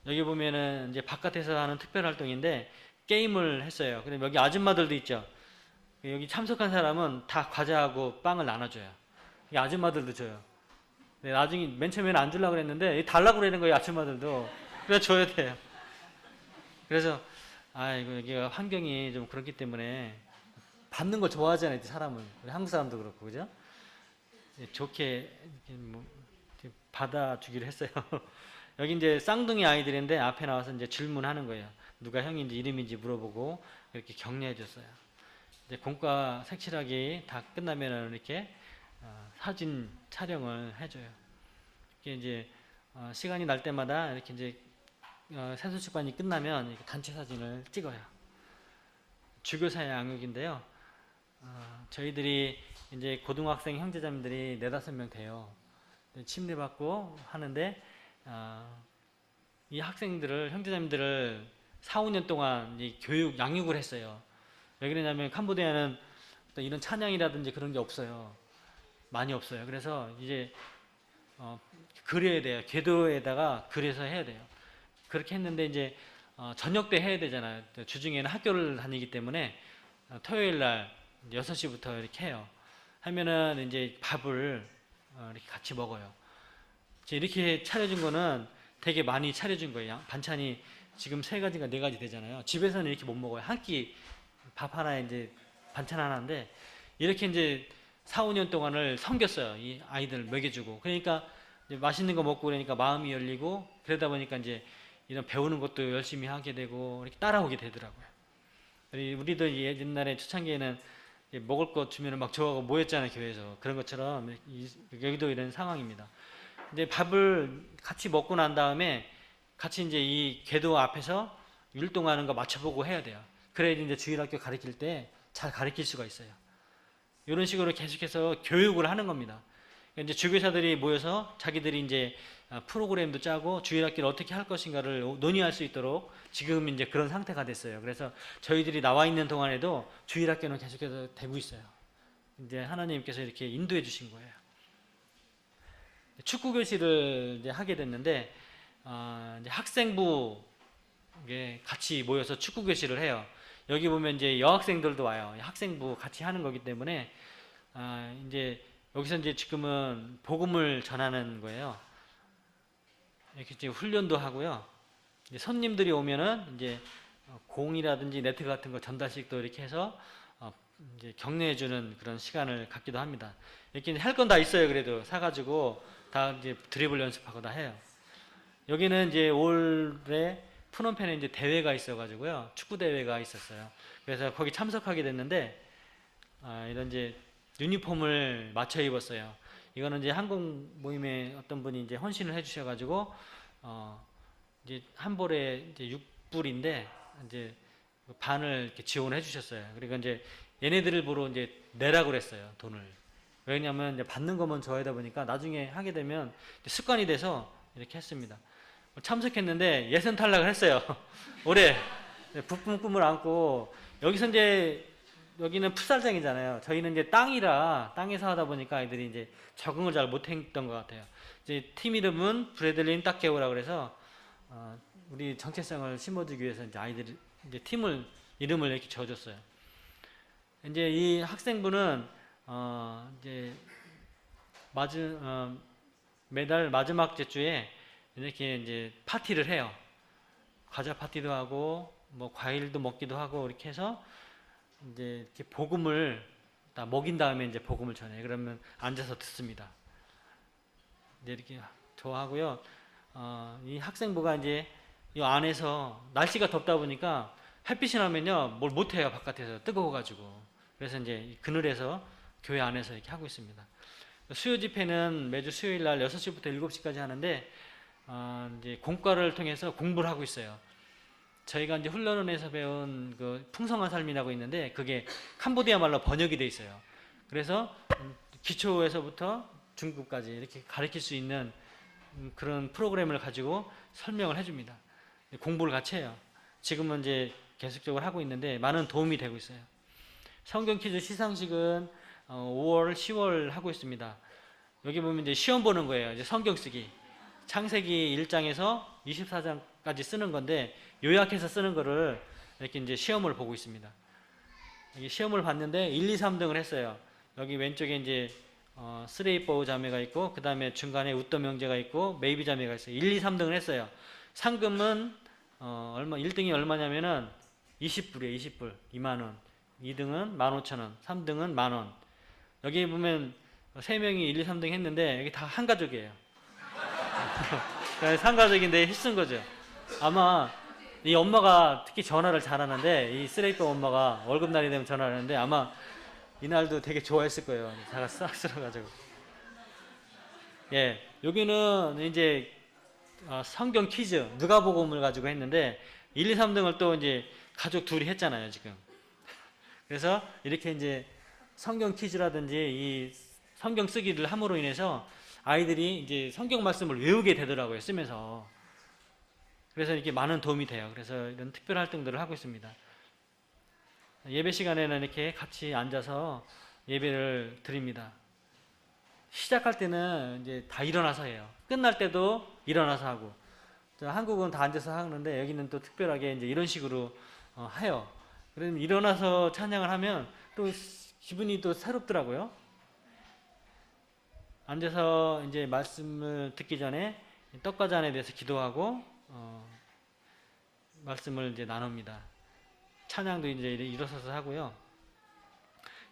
여기 보면은 이제 바깥에서 하는 특별 활동인데 게임을 했어요. 그럼 여기 아줌마들도 있죠. 여기 참석한 사람은 다 과자하고 빵을 나눠줘요. 이 아줌마들도 줘요. 나중에 맨 처음에는 안 주려고 그랬는데 달라고 그러는 거예요. 아줌마들도. 그래서 줘야 돼요. 그래서 이거 여기가 환경이 좀 그렇기 때문에 받는 걸 좋아하잖아요. 사람은. 우리 한국 사람도 그렇고 그죠? 좋게 뭐 받아주기로 했어요. 여기 이제 쌍둥이 아이들인데 앞에 나와서 이제 질문하는 거예요. 누가 형인지 이름인지 물어보고 이렇게 격려해 줬어요. 이제 공과 색칠하기 다 끝나면은 이렇게 사진 촬영을 해줘요. 이게 이제 시간이 날 때마다 이렇게 이제 새소식반이 끝나면 이렇게 단체 사진을 찍어요. 주교사의 양육인데요. 저희들이 이제 고등학생 형제자매들이 4-5명 돼요. 침대받고 하는데 이 학생들을 형제자매들을 4-5년 동안 이 교육 양육을 했어요. 왜 그러냐면 캄보디아는 이런 찬양이라든지 그런 게 없어요. 많이 없어요. 그래서 이제 그려야 돼요. 궤도에다가 그려서 해야 돼요. 그렇게 했는데 이제 저녁 때 해야 되잖아요. 주중에는 학교를 다니기 때문에 토요일 날 6시부터 이렇게 해요. 하면은 이제 밥을 이렇게 같이 먹어요. 이렇게 차려준 거는 되게 많이 차려준 거예요. 반찬이 지금 3가지가 4가지 되잖아요. 집에서는 이렇게 못 먹어요. 한 끼 밥 하나에 이제 반찬 하나인데 이렇게 이제 4-5년 동안을 섬겼어요. 이 아이들 먹여주고. 그러니까 이제 맛있는 거 먹고 그러니까 마음이 열리고 그러다 보니까 이제 이런 배우는 것도 열심히 하게 되고 이렇게 따라오게 되더라고요. 우리도 옛날에 초창기에는 먹을 거 주면 막 좋아하고 모였잖아요. 교회에서. 그런 것처럼 여기도 이런 상황입니다. 이제 밥을 같이 먹고 난 다음에 같이 이제 이 궤도 앞에서 율동하는 거 맞춰보고 해야 돼요. 그래야지 이제 주일학교 가르칠 때 잘 가르칠 수가 있어요. 이런 식으로 계속해서 교육을 하는 겁니다. 이제 주교사들이 모여서 자기들이 이제 프로그램도 짜고 주일학교를 어떻게 할 것인가를 논의할 수 있도록 지금 이제 그런 상태가 됐어요. 그래서 저희들이 나와 있는 동안에도 주일학교는 계속해서 되고 있어요. 이제 하나님께서 이렇게 인도해 주신 거예요. 축구 교실을 이제 하게 됐는데 이제 학생부 같이 모여서 축구 교실을 해요. 여기 보면 이제 여학생들도 와요. 학생부 같이 하는 거기 때문에 이제 여기서 이제 지금은 복음을 전하는 거예요. 이렇게 이제 훈련도 하고요. 이제 손님들이 오면은 이제 공이라든지 네트 같은 거 전달식도 이렇게 해서 이제 격려해주는 그런 시간을 갖기도 합니다. 이렇게 할 건 다 있어요. 그래도 사가지고 다 이제 드리블 연습하고 다 해요. 여기는 이제 올해 푸놈펜에 이제 대회가 있어가지고요. 축구 대회가 있었어요. 그래서 거기 참석하게 됐는데 이런 이제 유니폼을 맞춰 입었어요. 이거는 이제 한국 모임에 어떤 분이 이제 헌신을 해주셔가지고 이제 한 볼에 이제 6불인데 이제 반을 이렇게 지원해 주셨어요. 그리고 이제 얘네들을 보러 이제 내라고 그랬어요. 돈을. 왜냐하면 이제 받는 것만 좋아하다 보니까 나중에 하게 되면 습관이 돼서 이렇게 했습니다. 참석했는데 예선 탈락을 했어요. 올해 부푼 꿈을 안고 여기서 이제 여기는 풋살장이잖아요. 저희는 이제 땅이라 땅에서 하다 보니까 아이들이 이제 적응을 잘 못했던 것 같아요. 이제 팀 이름은 브래들린 딱게오라 그래서 우리 정체성을 심어주기 위해서 이제 아이들이 이제 팀을 이름을 이렇게 지어줬어요. 이제 이 학생부는 이제 매달 마지막 주에 이렇게 이제 파티를 해요. 과자 파티도 하고 뭐 과일도 먹기도 하고 이렇게 해서 이제 이렇게 복음을 다 먹인 다음에 이제 복음을 전해요. 그러면 앉아서 듣습니다. 이제 이렇게 좋아하고요. 이 학생부가 이제 이 안에서 날씨가 덥다 보니까 햇빛이 나면요 뭘 못해요. 바깥에서 뜨거워가지고. 그래서 이제 그늘에서 교회 안에서 이렇게 하고 있습니다. 수요 집회는 매주 수요일 날 6시부터 7시까지 하는데 이제 공과를 통해서 공부를 하고 있어요. 저희가 이제 훈련원에서 배운 그 풍성한 삶이라고 있는데 그게 캄보디아 말로 번역이 돼 있어요. 그래서 기초에서부터 중급까지 이렇게 가르칠 수 있는 그런 프로그램을 가지고 설명을 해줍니다. 공부를 같이 해요. 지금은 이제 계속적으로 하고 있는데 많은 도움이 되고 있어요. 성경 퀴즈 시상식은 5월, 10월 하고 있습니다. 여기 보면 이제 시험 보는 거예요. 이제 성경 쓰기. 창세기 1장에서 24장까지 쓰는 건데 요약해서 쓰는 거를 이렇게 이제 시험을 보고 있습니다. 여기 시험을 봤는데 1, 2, 3등을 했어요. 여기 왼쪽에 이제 스레이포 자매가 있고 그 다음에 중간에 웃덤 형제가 있고 메이비 자매가 있어요. 1, 2, 3등을 했어요. 상금은 얼마 1등이 얼마냐면은 20불이에요. 20불. 2만 원. 2등은 15,000원. 3등은 만원. 여기 보면 3명이 1, 2, 3등 했는데 여기 다 한 가족이에요. 상가족인데 힘쓴 거죠. 아마 이 엄마가 특히 전화를 잘하는데 이 쓰레기통 엄마가 월급날이 되면 전화를 하는데 아마 이날도 되게 좋아했을 거예요. 자가 싹쓸어가지고. 예, 여기는 이제 성경 퀴즈 누가복음을 가지고 했는데 1, 2, 3등을 또 이제 가족 둘이 했잖아요 지금. 그래서 이렇게 이제 성경 퀴즈라든지 이 성경 쓰기를 함으로 인해서 아이들이 이제 성경 말씀을 외우게 되더라고요, 쓰면서. 그래서 이렇게 많은 도움이 돼요. 그래서 이런 특별 활동들을 하고 있습니다. 예배 시간에는 이렇게 같이 앉아서 예배를 드립니다. 시작할 때는 이제 다 일어나서 해요. 끝날 때도 일어나서 하고. 한국은 다 앉아서 하는데 여기는 또 특별하게 이제 이런 식으로 해요. 그러면 일어나서 찬양을 하면 또 기분이 또 새롭더라고요. 앉아서 이제 말씀을 듣기 전에 떡과잔에 대해서 기도하고 말씀을 이제 나눕니다. 찬양도 이제 일어서서 하고요.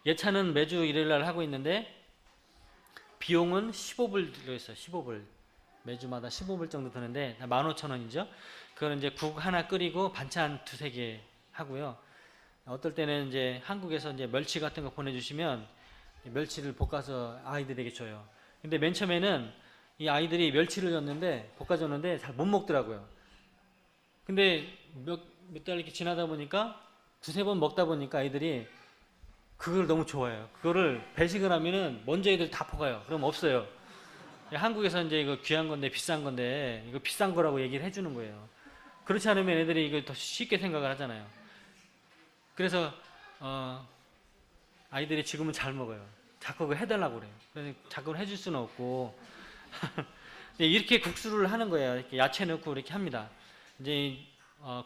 예찬은 매주 일요일 날 하고 있는데 비용은 15불 들어있어요. 15불. 매주마다 15불 정도 드는데 15,000원이죠. 그거는 이제 국 하나 끓이고 반찬 두세 개 하고요. 어떨 때는 이제 한국에서 이제 멸치 같은 거 보내주시면 멸치를 볶아서 아이들에게 줘요. 근데 맨 처음에는 이 아이들이 멸치를 줬는데 볶아줬는데 잘 못 먹더라고요. 근데 몇 달 이렇게 지나다 보니까 두세 번 먹다 보니까 아이들이 그걸 너무 좋아해요. 그거를 배식을 하면은 먼저 애들 다 퍼가요. 그럼 없어요. 한국에서 이제 이거 귀한 건데 비싼 건데 이거 비싼 거라고 얘기를 해주는 거예요. 그렇지 않으면 애들이 이거 더 쉽게 생각을 하잖아요. 그래서 아이들이 지금은 잘 먹어요. 자꾸 그거 해달라고 그래요. 그래서 자꾸 해줄 수는 없고 이렇게 국수를 하는 거예요. 이렇게 야채 넣고 이렇게 합니다. 이제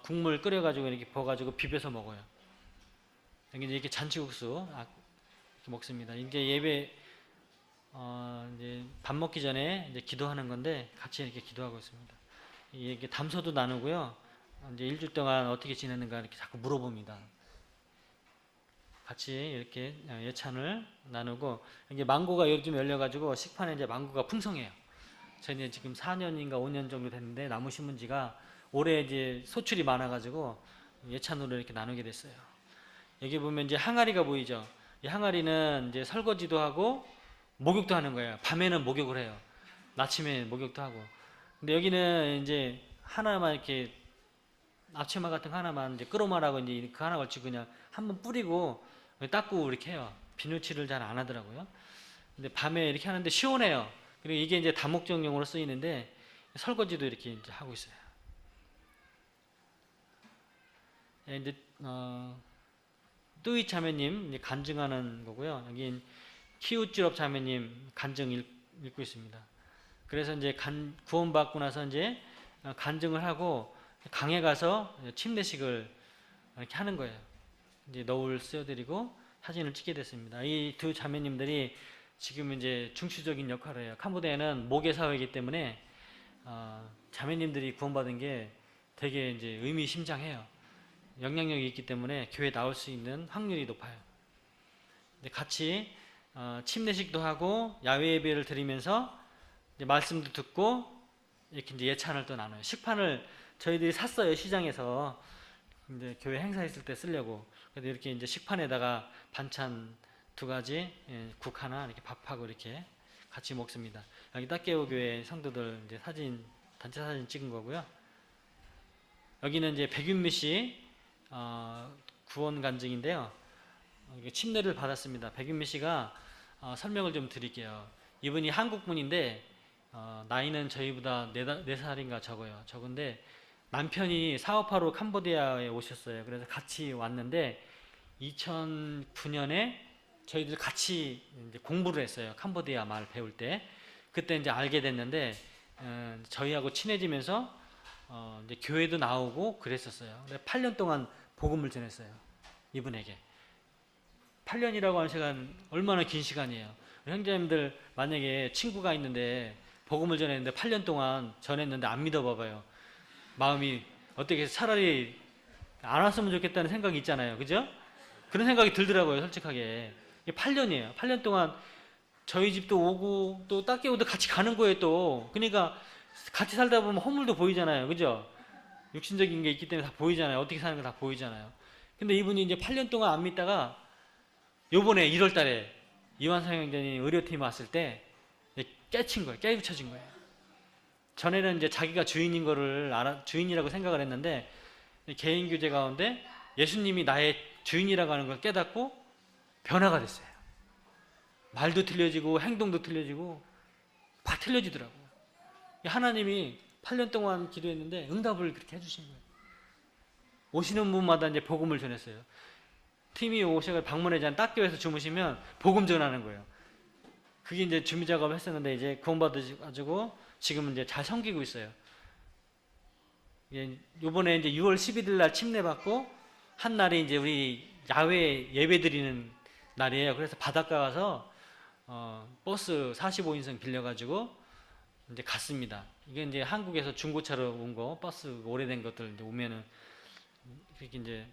국물 끓여가지고 이렇게 부어가지고 비벼서 먹어요. 여기 이렇게 잔치국수 이렇게 먹습니다. 이제 예배 이제 밥 먹기 전에 이제 기도하는 건데 같이 이렇게 기도하고 있습니다. 이게 담소도 나누고요. 이제 일주일 동안 어떻게 지냈는가 이렇게 자꾸 물어봅니다. 같이 이렇게 예찬을 나누고 이게 망고가 요즘 열려가지고 식판에 이제 망고가 풍성해요. 저희는 지금 4년인가 5년 정도 됐는데 나무 심은 지가 올해 이제 소출이 많아가지고 예찬으로 이렇게 나누게 됐어요. 여기 보면 이제 항아리가 보이죠. 이 항아리는 이제 설거지도 하고 목욕도 하는 거예요. 밤에는 목욕을 해요. 아침에 목욕도 하고. 근데 여기는 이제 하나만 이렇게 앞치마 같은 거 하나만 이제 끌어말하고 이제 그 하나 걸치고 그냥 한번 뿌리고 닦고 이렇게 해요. 비누칠을 잘 안 하더라고요. 근데 밤에 이렇게 하는데 시원해요. 그리고 이게 이제 다목적용으로 쓰이는데 설거지도 이렇게 이제 하고 있어요. 이제 뚜이 자매님 이제 간증하는 거고요. 여기 키우찌럽 자매님 간증 읽고 있습니다. 그래서 이제 구원받고 나서 이제 간증을 하고 강에 가서 침례식을 이렇게 하는 거예요. 이제 너울 쓰여드리고 사진을 찍게 됐습니다. 이 두 자매님들이 지금 이제 중추적인 역할을 해요. 캄보디아는 모계 사회이기 때문에 자매님들이 구원받은 게 되게 이제 의미심장해요. 영향력이 있기 때문에 교회에 나올 수 있는 확률이 높아요. 같이 침례식도 하고 야외 예배를 드리면서 이제 말씀도 듣고 이렇게 이제 예찬을 또 나눠요. 식판을 저희들이 샀어요, 시장에서. 이제 교회 행사 있을 때 쓰려고. 그래서 이렇게 이제 식판에다가 반찬 2가지, 국 하나, 이렇게 밥하고 이렇게 같이 먹습니다. 여기 딱깨오 교회 성도들 이제 사진, 단체 사진 찍은 거고요. 여기는 이제 백윤미 씨 구원 간증인데요. 침례를 받았습니다. 백윤미 씨가 설명을 좀 드릴게요. 이분이 한국분인데 나이는 저희보다 4살인가 적은데 남편이 사업하러 캄보디아에 오셨어요. 그래서 같이 왔는데 2009년에 저희들 같이 이제 공부를 했어요. 캄보디아 말 배울 때. 그때 이제 알게 됐는데 저희하고 친해지면서 이제 교회도 나오고 그랬었어요. 8년 동안 복음을 전했어요. 이분에게. 8년이라고 하는 시간 얼마나 긴 시간이에요. 형제님들 만약에 친구가 있는데 복음을 전했는데 8년 동안 전했는데 안 믿어봐봐요. 마음이 어떻게 차라리 안 왔으면 좋겠다는 생각이 있잖아요. 그죠? 그런 생각이 들더라고요. 솔직하게. 이게 8년이에요. 8년 동안 저희 집도 오고 또 딱깨오도 같이 가는 거예요. 또 그러니까 같이 살다 보면 허물도 보이잖아요. 그죠? 육신적인 게 있기 때문에 다 보이잖아요. 어떻게 사는 거 다 보이잖아요. 근데 이분이 이제 8년 동안 안 믿다가 요번에 1월 달에 이완성 형제님 의료팀 왔을 때 깨친 거예요. 깨우쳐진 거예요. 전에는 이제 자기가 주인인 거를 주인이라고 생각을 했는데 개인 교제 가운데 예수님이 나의 주인이라고 하는 걸 깨닫고 변화가 됐어요. 말도 틀려지고 행동도 틀려지고 다 틀려지더라고요. 하나님이 8년 동안 기도했는데 응답을 그렇게 해주신 거예요. 오시는 분마다 이제 복음을 전했어요. 팀이 오셔서 방문회장 딱교에서 주무시면 복음 전하는 거예요. 그게 이제 준비 작업을 했었는데 이제 구원받으셔가지고 지금은 이제 잘 섬기고 있어요. 요번에 이제 6월 11일 날 침례 받고 한 날이 이제 우리 야외 예배 드리는 날이에요. 그래서 바닷가 가서 버스 45인승 빌려가지고 이제 갔습니다. 이게 이제 한국에서 중고차로 온 거, 버스 오래된 것들 이제 오면은 이렇게 이제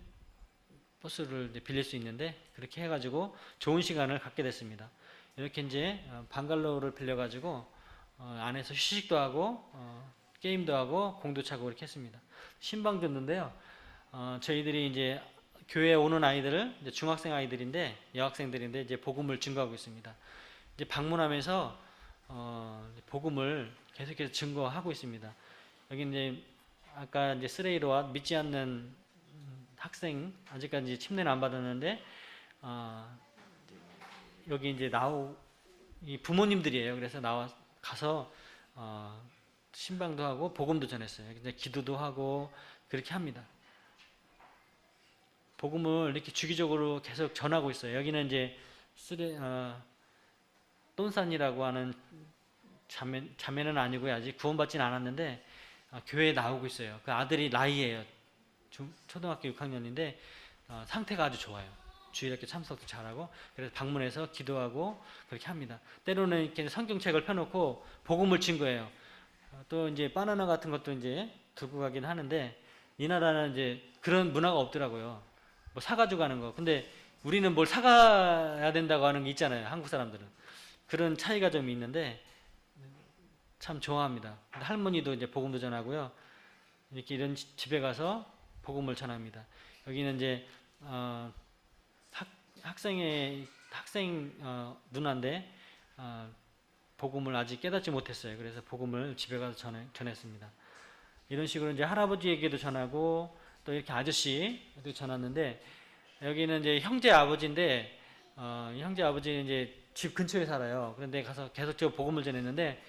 버스를 이제 빌릴 수 있는데 그렇게 해가지고 좋은 시간을 갖게 됐습니다. 이렇게 이제 방갈로우를 빌려가지고 안에서 휴식도 하고 게임도 하고 공도 차고 이렇게 했습니다. 신방 듣는데요. 저희들이 이제 교회에 오는 아이들을 이제 중학생 아이들인데 여학생들인데 이제 복음을 증거하고 있습니다. 이제 방문하면서 복음을 계속해서 증거하고 있습니다. 여기 이제 아까 이제 스레이로와 믿지 않는 학생 아직까지 침례는 안 받았는데 여기 이제 이 부모님들이에요. 그래서 가서 신방도 하고 복음도 전했어요. 이제 기도도 하고 그렇게 합니다. 복음을 이렇게 주기적으로 계속 전하고 있어요. 여기는 이제 똔산이라고 하는 자매는 아니고요. 아직 구원받지는 않았는데 교회에 나오고 있어요. 그 아들이 라이예요. 초등학교 6학년인데 상태가 아주 좋아요. 주일학교 참석도 잘하고 그래서 방문해서 기도하고 그렇게 합니다. 때로는 이렇게 성경책을 펴놓고 복음을 증거해요. 또 이제 바나나 같은 것도 이제 들고 가긴 하는데 이 나라는 이제 그런 문화가 없더라고요. 뭐 사가지고 가는 거. 근데 우리는 뭘 사가야 된다고 하는 게 있잖아요. 한국 사람들은. 그런 차이가 좀 있는데 참 좋아합니다. 할머니도 이제 복음도 전하고요. 이렇게 이런 집에 가서 복음을 전합니다. 여기는 이제 학생 누나인데 복음을 아직 깨닫지 못했어요. 그래서 복음을 집에 가서 전했습니다. 이런 식으로 이제 할아버지에게도 전하고 또 이렇게 아저씨도 전했는데 여기는 이제 형제 아버지인데 형제 아버지는 이제 집 근처에 살아요. 그런데 가서 계속적으로 복음을 전했는데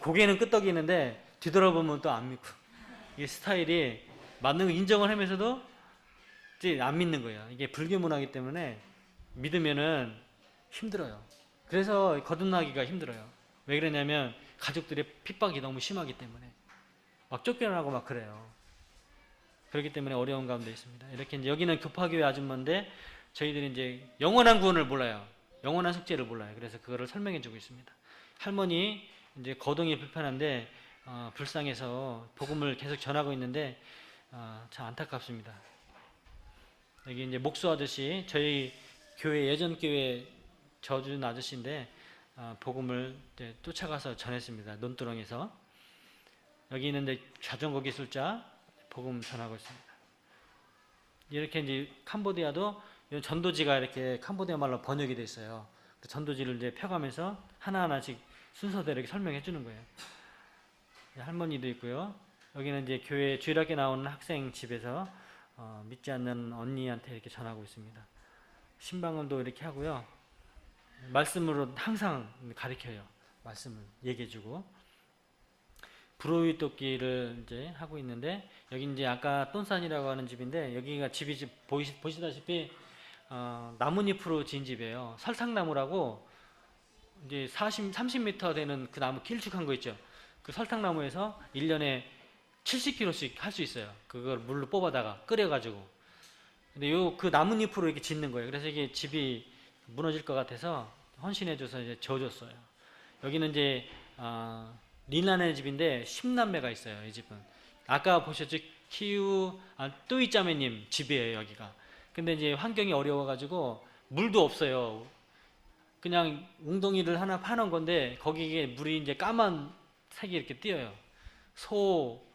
고개는 끄덕이는데 뒤돌아보면 또 안 믿고 이 스타일이 맞는 거 인정을 하면서도 이제 안 믿는 거예요. 이게 불교 문화이기 때문에 믿으면은 힘들어요. 그래서 거듭나기가 힘들어요. 왜 그러냐면 가족들의 핍박이 너무 심하기 때문에 막 쫓겨나고 막 그래요. 그렇기 때문에 어려운 가운데 있습니다. 이렇게 이제 여기는 교파교회 아줌마인데 저희들이 이제 영원한 구원을 몰라요. 영원한 속죄를 몰라요. 그래서 그거를 설명해 주고 있습니다. 할머니 이제 거동이 불편한데 불쌍해서 복음을 계속 전하고 있는데 참 안타깝습니다. 여기 이제 목수 아저씨, 저희 교회 예전 교회 저준 아저씨인데 복음을 이제 쫓아가서 전했습니다. 논두렁에서. 여기 있는데 자전거 기술자 복음 전하고 있습니다. 이렇게 이제 캄보디아도 전도지가 이렇게 캄보디아 말로 번역이 돼 있어요. 전도지를 이제 펴가면서 하나하나씩 순서대로 이렇게 설명해 주는 거예요. 할머니도 있고요. 여기는 이제 교회 주일학교 나오는 학생 집에서 믿지 않는 언니한테 이렇게 전하고 있습니다. 신방음도 이렇게 하고요. 말씀으로 항상 가르쳐요. 말씀을 얘기해주고 불호위 돕기를 이제 하고 있는데 여기 이제 아까 똔산이라고 하는 집인데 여기가 집이 보시다시피 나뭇잎으로 지은 집이에요. 설탕나무라고 이제 30m 되는 그 나무 길쭉한 거 있죠. 그 설탕나무에서 1년에 70kg씩 할 수 있어요. 그걸 물로 뽑아다가 끓여가지고. 근데 그 나뭇잎으로 이렇게 짓는 거예요. 그래서 이게 집이 무너질 것 같아서 헌신해줘서 이제 지어줬어요. 여기는 이제 린라네 집인데 10남매가 있어요. 이 집은 아까 보셨죠? 또이짜매님 집이에요. 여기가. 근데 이제 환경이 어려워가지고 물도 없어요. 그냥 웅덩이를 하나 파놓은 건데 거기에 물이 이제 까만 색이 이렇게 띄어요. 소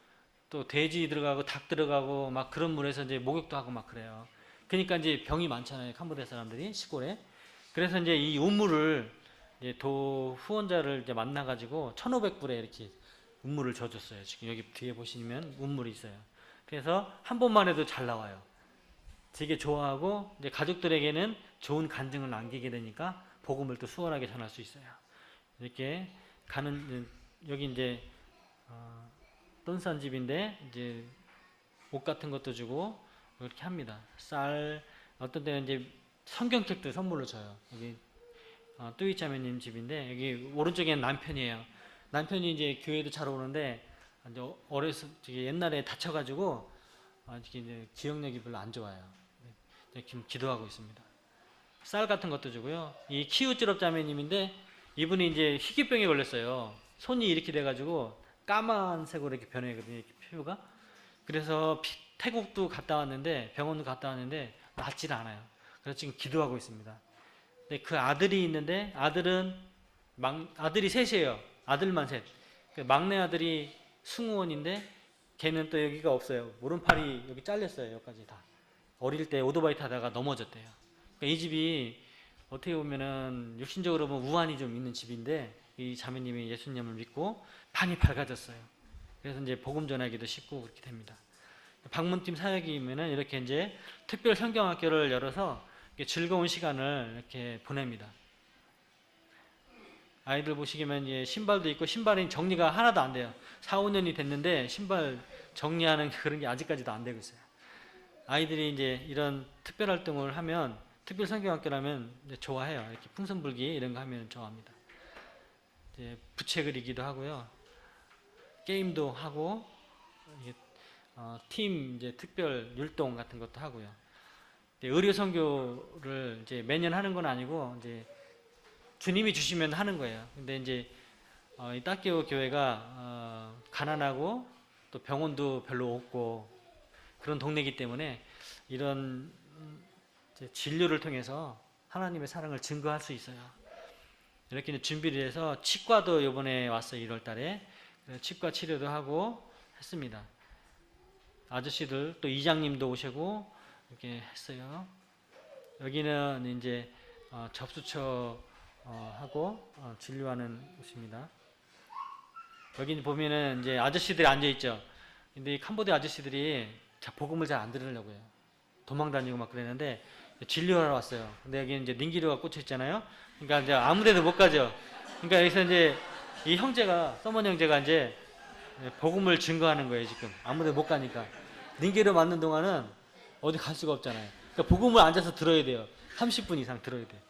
또 돼지 들어가고 닭 들어가고 막 그런 물에서 이제 목욕도 하고 막 그래요. 그러니까 이제 병이 많잖아요. 캄보디아 사람들이 시골에. 그래서 이제 이 우물을 이제 도 후원자를 이제 만나가지고 1,500불에 이렇게 우물을 줘줬어요. 지금 여기 뒤에 보시면 우물이 있어요. 그래서 한 번만 해도 잘 나와요. 되게 좋아하고 이제 가족들에게는 좋은 간증을 남기게 되니까 복음을 또 수월하게 전할 수 있어요. 이렇게 가는 여기 이제 똔산 집인데 이제 옷 같은 것도 주고 이렇게 합니다. 쌀 어떤 때는 이제 성경책도 선물로 줘요. 여기 뚜이짜매님 집인데 여기 오른쪽에는 남편이에요. 남편이 이제 교회도 잘 오는데 이제 어렸을 때 옛날에 다쳐가지고 이제 기억력이 별로 안 좋아요. 지금 기도하고 있습니다. 쌀 같은 것도 주고요. 이 키우찌럽 자매님인데 이분이 이제 희귀병에 걸렸어요. 손이 이렇게 돼가지고 까만색으로 이렇게 변해거든요. 이렇게 피부가. 그래서 태국도 갔다 왔는데 병원도 갔다 왔는데 낫질 않아요. 그래서 지금 기도하고 있습니다. 근데 그 아들이 있는데 아들이 셋이에요. 아들만 셋. 막내 아들이 승우원인데 걔는 또 여기가 없어요. 오른팔이 여기 잘렸어요. 여기까지 다. 어릴 때 오토바이 타다가 넘어졌대요. 그러니까 이 집이 어떻게 보면은 육신적으로 보면 우환이 좀 있는 집인데 이 자매님이 예수님을 믿고 많이 밝아졌어요. 그래서 이제 복음 전하기도 쉽고 그렇게 됩니다. 방문팀 사역이면은 이렇게 이제 특별 성경학교를 열어서 즐거운 시간을 이렇게 보냅니다. 아이들 보시기면 이제 신발도 있고 신발이 정리가 하나도 안 돼요. 4, 5년이 됐는데 신발 정리하는 그런 게 아직까지도 안 되고 있어요. 아이들이 이제 이런 특별 활동을 하면 특별 성경학교라면 좋아해요. 이렇게 풍선불기 이런 거 하면 좋아합니다. 이제 부채 그리기도 하고요. 게임도 하고 팀 이제 특별 율동 같은 것도 하고요. 의료 선교를 이제 매년 하는 건 아니고 이제 주님이 주시면 하는 거예요. 근데 이제 이 따끼오 교회가 가난하고 또 병원도 별로 없고 그런 동네이기 때문에 이런 진료를 통해서 하나님의 사랑을 증거할 수 있어요. 이렇게 준비를 해서 치과도 이번에 왔어요. 1월 달에 치과 치료도 하고 했습니다. 아저씨들 또 이장님도 오시고 이렇게 했어요. 여기는 이제 접수처 하고 진료하는 곳입니다. 여기 보면은 이제 아저씨들이 앉아 있죠. 근데 이 캄보디아 아저씨들이 복음을 잘 안 들으려고 해요. 도망다니고 막 그랬는데 진료하러 왔어요. 근데 여기 이제 닌기류가 꽂혀 있잖아요. 그러니까 이제 아무데도 못 가죠. 그러니까 여기서 이제 이 형제가 서먼 형제가 이제 복음을 증거하는 거예요. 지금 아무데도 못 가니까 닌기류 맞는 동안은 어디 갈 수가 없잖아요. 그러니까 복음을 앉아서 들어야 돼요. 30분 이상 들어야 돼요.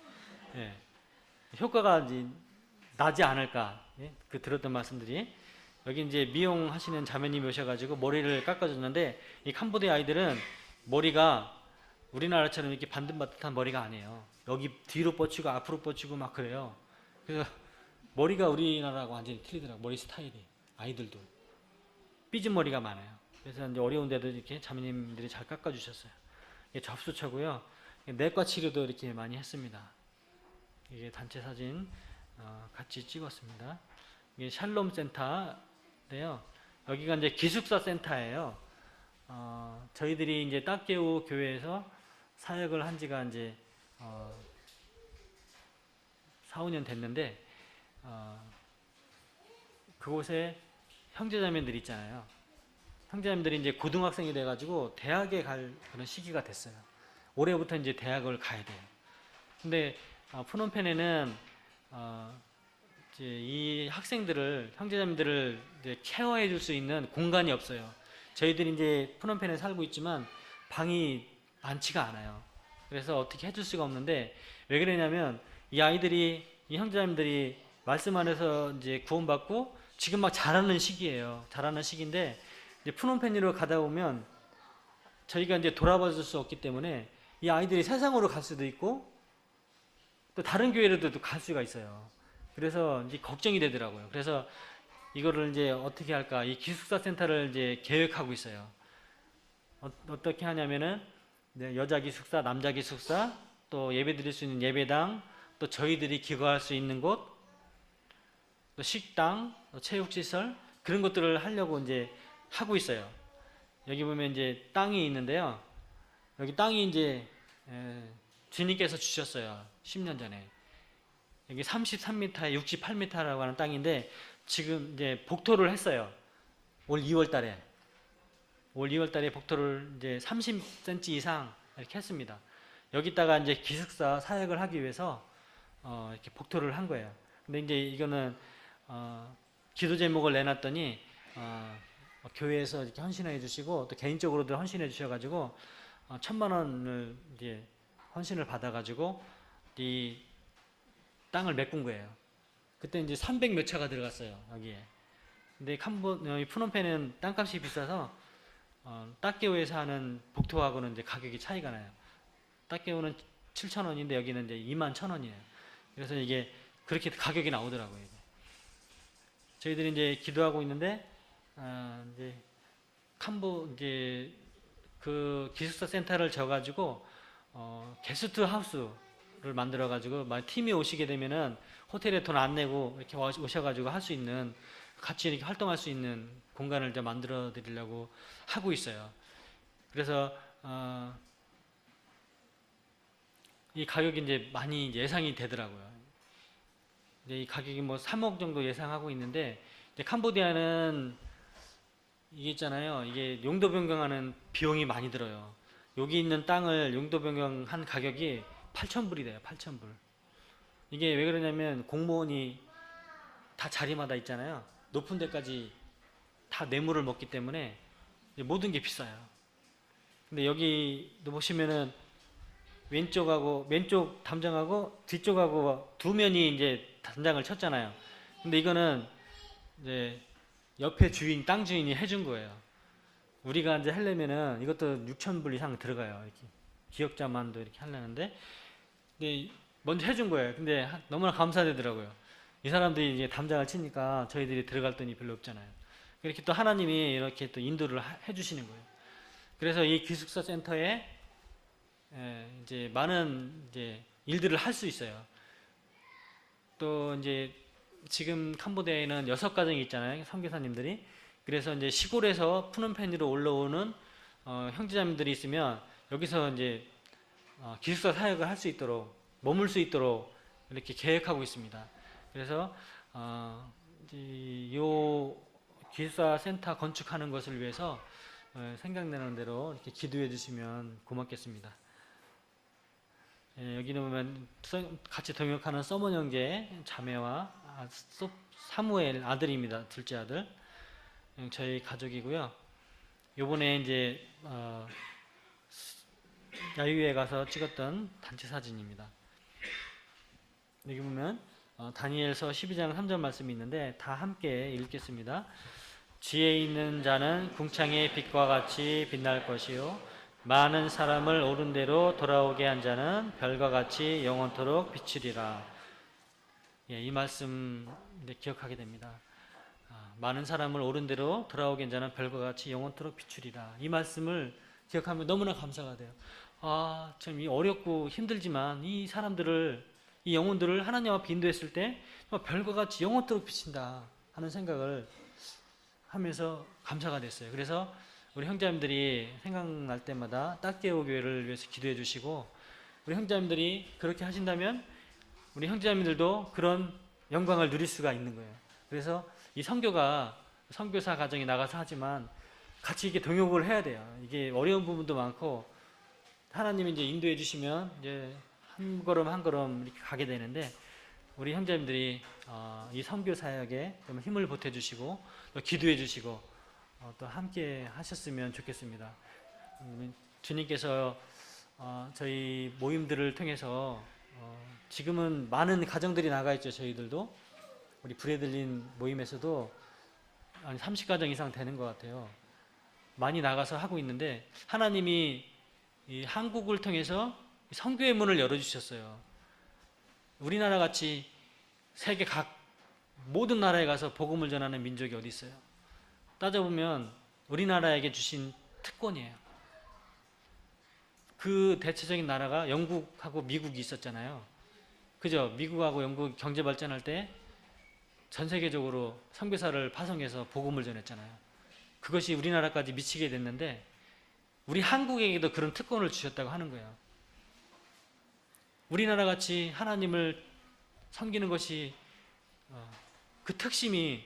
예. 효과가 이제 나지 않을까. 예? 그 들었던 말씀들이 여기 이제 미용하시는 자매님이 오셔가지고 머리를 깎아줬는데 이 캄보디아 아이들은 머리가 우리나라처럼 이렇게 반듯반듯한 머리가 아니에요. 여기 뒤로 뻗치고 앞으로 뻗치고 막 그래요. 그래서 머리가 우리나라하고 완전히 틀리더라고. 머리 스타일이 아이들도 삐진 머리가 많아요. 그래서 이제 어려운데도 이렇게 자매님들이 잘 깎아주셨어요. 이게 접수처고요. 내과 치료도 이렇게 많이 했습니다. 이게 단체 사진 같이 찍었습니다. 이게 샬롬 센터인데요. 여기가 이제 기숙사 센터예요. 저희들이 이제 딱개우 교회에서 사역을 한 지가 이제 4, 5년 됐는데 그곳에 형제자매들 있잖아요. 형제자매들이 이제 고등학생이 돼가지고 대학에 갈 그런 시기가 됐어요. 올해부터 이제 대학을 가야 돼요. 근데 프놈펜에는 이제 이 학생들을 형제자매들을 이제 케어해 줄 수 있는 공간이 없어요. 저희들이 이제 프놈펜에 살고 있지만 방이 많지가 않아요. 그래서 어떻게 해줄 수가 없는데 왜 그러냐면 이 아이들이 이 형제자매들이 말씀 안에서 이제 구원받고 지금 막 자라는 시기예요. 자라는 시기인데 이제 프놈펜으로 가다 보면 저희가 이제 돌아봐 줄 수 없기 때문에 이 아이들이 세상으로 갈 수도 있고 또 다른 교회로도 갈 수가 있어요. 그래서 이제 걱정이 되더라고요. 그래서 이거를 이제 어떻게 할까? 이 기숙사 센터를 이제 계획하고 있어요. 어떻게 하냐면은 여자 기숙사, 남자 기숙사, 또 예배 드릴 수 있는 예배당, 또 저희들이 기거할 수 있는 곳, 또 식당, 또 체육시설 그런 것들을 하려고 이제 하고 있어요. 여기 보면 이제 땅이 있는데요. 여기 땅이 이제 주님께서 주셨어요. 10년 전에. 여기 33m에 68m라고 하는 땅인데 지금 이제 복토를 했어요. 올 2월 달에. 올 2월 달에 복토를 이제 30cm 이상 이렇게 했습니다. 여기다가 이제 기숙사 사역을 하기 위해서 이렇게 복토를 한 거예요. 근데 이제 이거는 기도 제목을 내놨더니 교회에서 이렇게 헌신해 주시고 또 개인적으로도 헌신해 주셔가지고 1,000만 원을 이제 헌신을 받아가지고 이 땅을 메꾼 거예요. 그때 이제 300 몇 차가 들어갔어요 여기에. 근데 프놈펜은 땅값이 비싸서 딱개우에서 하는 복토하고는 이제 가격이 차이가 나요. 딱개우는 7,000원인데 여기는 이제 21,000원이에요. 그래서 이게 그렇게 가격이 나오더라고요. 이게. 저희들이 이제 기도하고 있는데 이제 그 기숙사 센터를 져가지고 게스트 하우스를 만들어가지고 팀이 오시게 되면은 호텔에 돈 안 내고 이렇게 오셔가지고 할 수 있는 같이 이렇게 활동할 수 있는 공간을 이제 만들어 드리려고 하고 있어요. 그래서 이 가격이 이제 많이 예상이 되더라고요. 이제 이 가격이 뭐 3억 정도 예상하고 있는데 이제 캄보디아는 이게 있잖아요. 이게 용도 변경하는 비용이 많이 들어요. 여기 있는 땅을 용도 변경한 가격이 8,000불이 돼요. 8,000불. 이게 왜 그러냐면 공무원이 다 자리마다 있잖아요. 높은 데까지 다 뇌물을 먹기 때문에 모든 게 비싸요. 근데 여기도 보시면은 왼쪽 담장하고 뒤쪽하고 두 면이 이제 담장을 쳤잖아요. 근데 이거는 이제 옆에 땅 주인이 해준 거예요. 우리가 이제 하려면은 이것도 6,000불 이상 들어가요. 이렇게 기역자만도 이렇게 하려는데, 근데 먼저 해준 거예요. 근데 너무나 감사되더라고요. 이 사람들이 이제 담장을 치니까 저희들이 들어갈 돈이 별로 없잖아요. 이렇게 또 하나님이 이렇게 또 인도를 해주시는 거예요. 그래서 이 기숙사 센터에 이제 많은 이제 일들을 할 수 있어요. 또 이제 지금 캄보디아에는 6가정이 있잖아요. 선교사님들이. 그래서 이제 시골에서 푸놈펜으로 올라오는 형제자매들이 있으면 여기서 이제 기숙사 사역을 할 수 있도록 머물 수 있도록 이렇게 계획하고 있습니다. 그래서 이 기숙사 센터 건축하는 것을 위해서 생각나는 대로 이렇게 기도해 주시면 고맙겠습니다. 여기는 보면 같이 동역하는 서먼 형제 자매와 사무엘 아들입니다. 둘째 아들. 저희 가족이고요. 요번에 이제 야유회 가서 찍었던 단체 사진입니다. 여기 보면 다니엘서 12장 3절 말씀이 있는데 다 함께 읽겠습니다. 지혜 있는 자는 궁창의 빛과 같이 빛날 것이요 많은 사람을 옳은 대로 돌아오게 한 자는 별과 같이 영원토록 비추리라. 예, 이 말씀 이제 기억하게 됩니다. 많은 사람을 옳은 대로 돌아오게 한 자는 별과 같이 영원토록 비추리라. 이 말씀을 기억하면 너무나 감사가 돼요. 참 이 어렵고 힘들지만 이 사람들을, 이 영혼들을 하나님 앞에 인도했을 때 별과 같이 영원토록 비친다 하는 생각을 하면서 감사가 됐어요. 그래서 우리 형제님들이 생각날 때마다 딱깨오 교회를 위해서 기도해 주시고, 우리 형제님들이 그렇게 하신다면 우리 형제님들도 그런 영광을 누릴 수가 있는 거예요. 그래서 이 선교가 선교사 가정이 나가서 하지만 같이 이렇게 동역을 해야 돼요. 이게 어려운 부분도 많고 하나님이 이제 인도해 주시면 이제 한 걸음 한 걸음 이렇게 가게 되는데, 우리 형제님들이 이 선교 사역에 좀 힘을 보태 주시고 또 기도해 주시고 또 함께 하셨으면 좋겠습니다. 주님께서 저희 모임들을 통해서 지금은 많은 가정들이 나가 있죠. 저희들도 우리 브레들린 모임에서도 한 30가정 이상 되는 것 같아요. 많이 나가서 하고 있는데 하나님이 이 한국을 통해서 선교의 문을 열어주셨어요. 우리나라 같이 세계 각 모든 나라에 가서 복음을 전하는 민족이 어디 있어요? 따져보면 우리나라에게 주신 특권이에요. 그 대체적인 나라가 영국하고 미국이 있었잖아요. 그죠? 미국하고 영국 경제 발전할 때 전 세계적으로 선교사를 파송해서 복음을 전했잖아요. 그것이 우리나라까지 미치게 됐는데 우리 한국에게도 그런 특권을 주셨다고 하는 거예요. 우리나라 같이 하나님을 섬기는 것이 그 특심이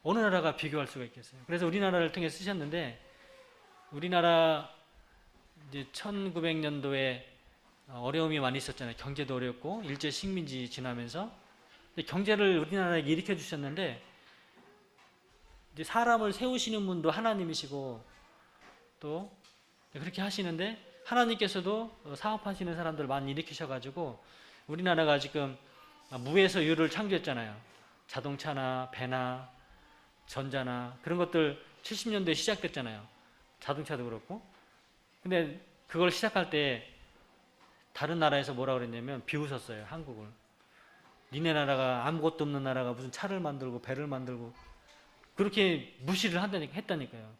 어느 나라가 비교할 수가 있겠어요. 그래서 우리나라를 통해 쓰셨는데, 우리나라 이제 1900년도에 어려움이 많이 있었잖아요. 경제도 어렵고 일제 식민지 지나면서 경제를 우리나라에 일으켜 주셨는데, 이제 사람을 세우시는 분도 하나님이시고 또 그렇게 하시는데 하나님께서도 사업하시는 사람들 많이 일으키셔가지고 우리나라가 지금 무에서 유를 창조했잖아요. 자동차나 배나 전자나 그런 것들 70년대에 시작됐잖아요. 자동차도 그렇고. 근데 그걸 시작할 때 다른 나라에서 뭐라 그랬냐면 비웃었어요. 한국을. 니네 나라가 아무것도 없는 나라가 무슨 차를 만들고 배를 만들고 그렇게 무시를 했다니까요.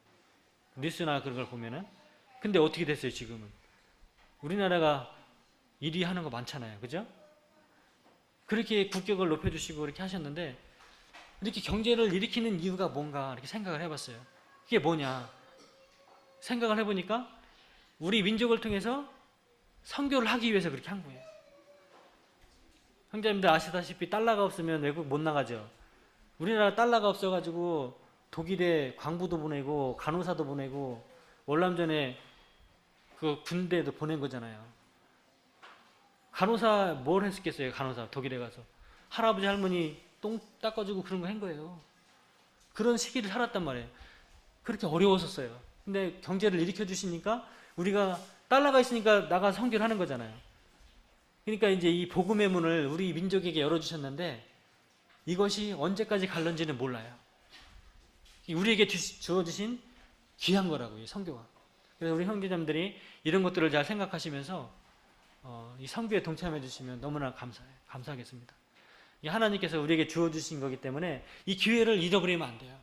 뉴스나 그런 걸 보면은. 근데 어떻게 됐어요, 지금은? 우리나라가 1위 하는 거 많잖아요. 그죠? 그렇게 국격을 높여주시고 이렇게 하셨는데, 이렇게 경제를 일으키는 이유가 뭔가 이렇게 생각을 해봤어요. 그게 뭐냐? 생각을 해보니까 우리 민족을 통해서 선교를 하기 위해서 그렇게 한 거예요. 형제님들 아시다시피 달러가 없으면 외국 못 나가죠. 우리나라 달러가 없어가지고 독일에 광부도 보내고 간호사도 보내고 월남전에 그 군대도 보낸 거잖아요. 간호사 뭘 했겠어요? 간호사 독일에 가서 할아버지 할머니 똥 닦아주고 그런 거 한 거예요. 그런 시기를 살았단 말이에요. 그렇게 어려웠었어요. 근데 경제를 일으켜 주시니까 우리가 달러가 있으니까 나가서 선교를 하는 거잖아요. 그러니까 이제 이 복음의 문을 우리 민족에게 열어주셨는데 이것이 언제까지 갈는지는 몰라요. 우리에게 주어주신 귀한 거라고요, 선교가. 그래서 우리 형제자매들이 이런 것들을 잘 생각하시면서 이 선교에 동참해 주시면 너무나 감사하겠습니다. 하나님께서 우리에게 주어주신 거기 때문에 이 기회를 잃어버리면 안 돼요.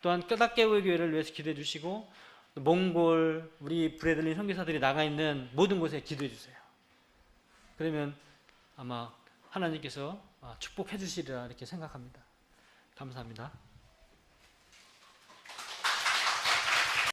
또한 끄닥개의 교회를 위해서 기도해 주시고 몽골 우리 브레들린 선교사들이 나가 있는 모든 곳에 기도해 주세요. 그러면 아마 하나님께서 축복해 주시리라 이렇게 생각합니다. 감사합니다.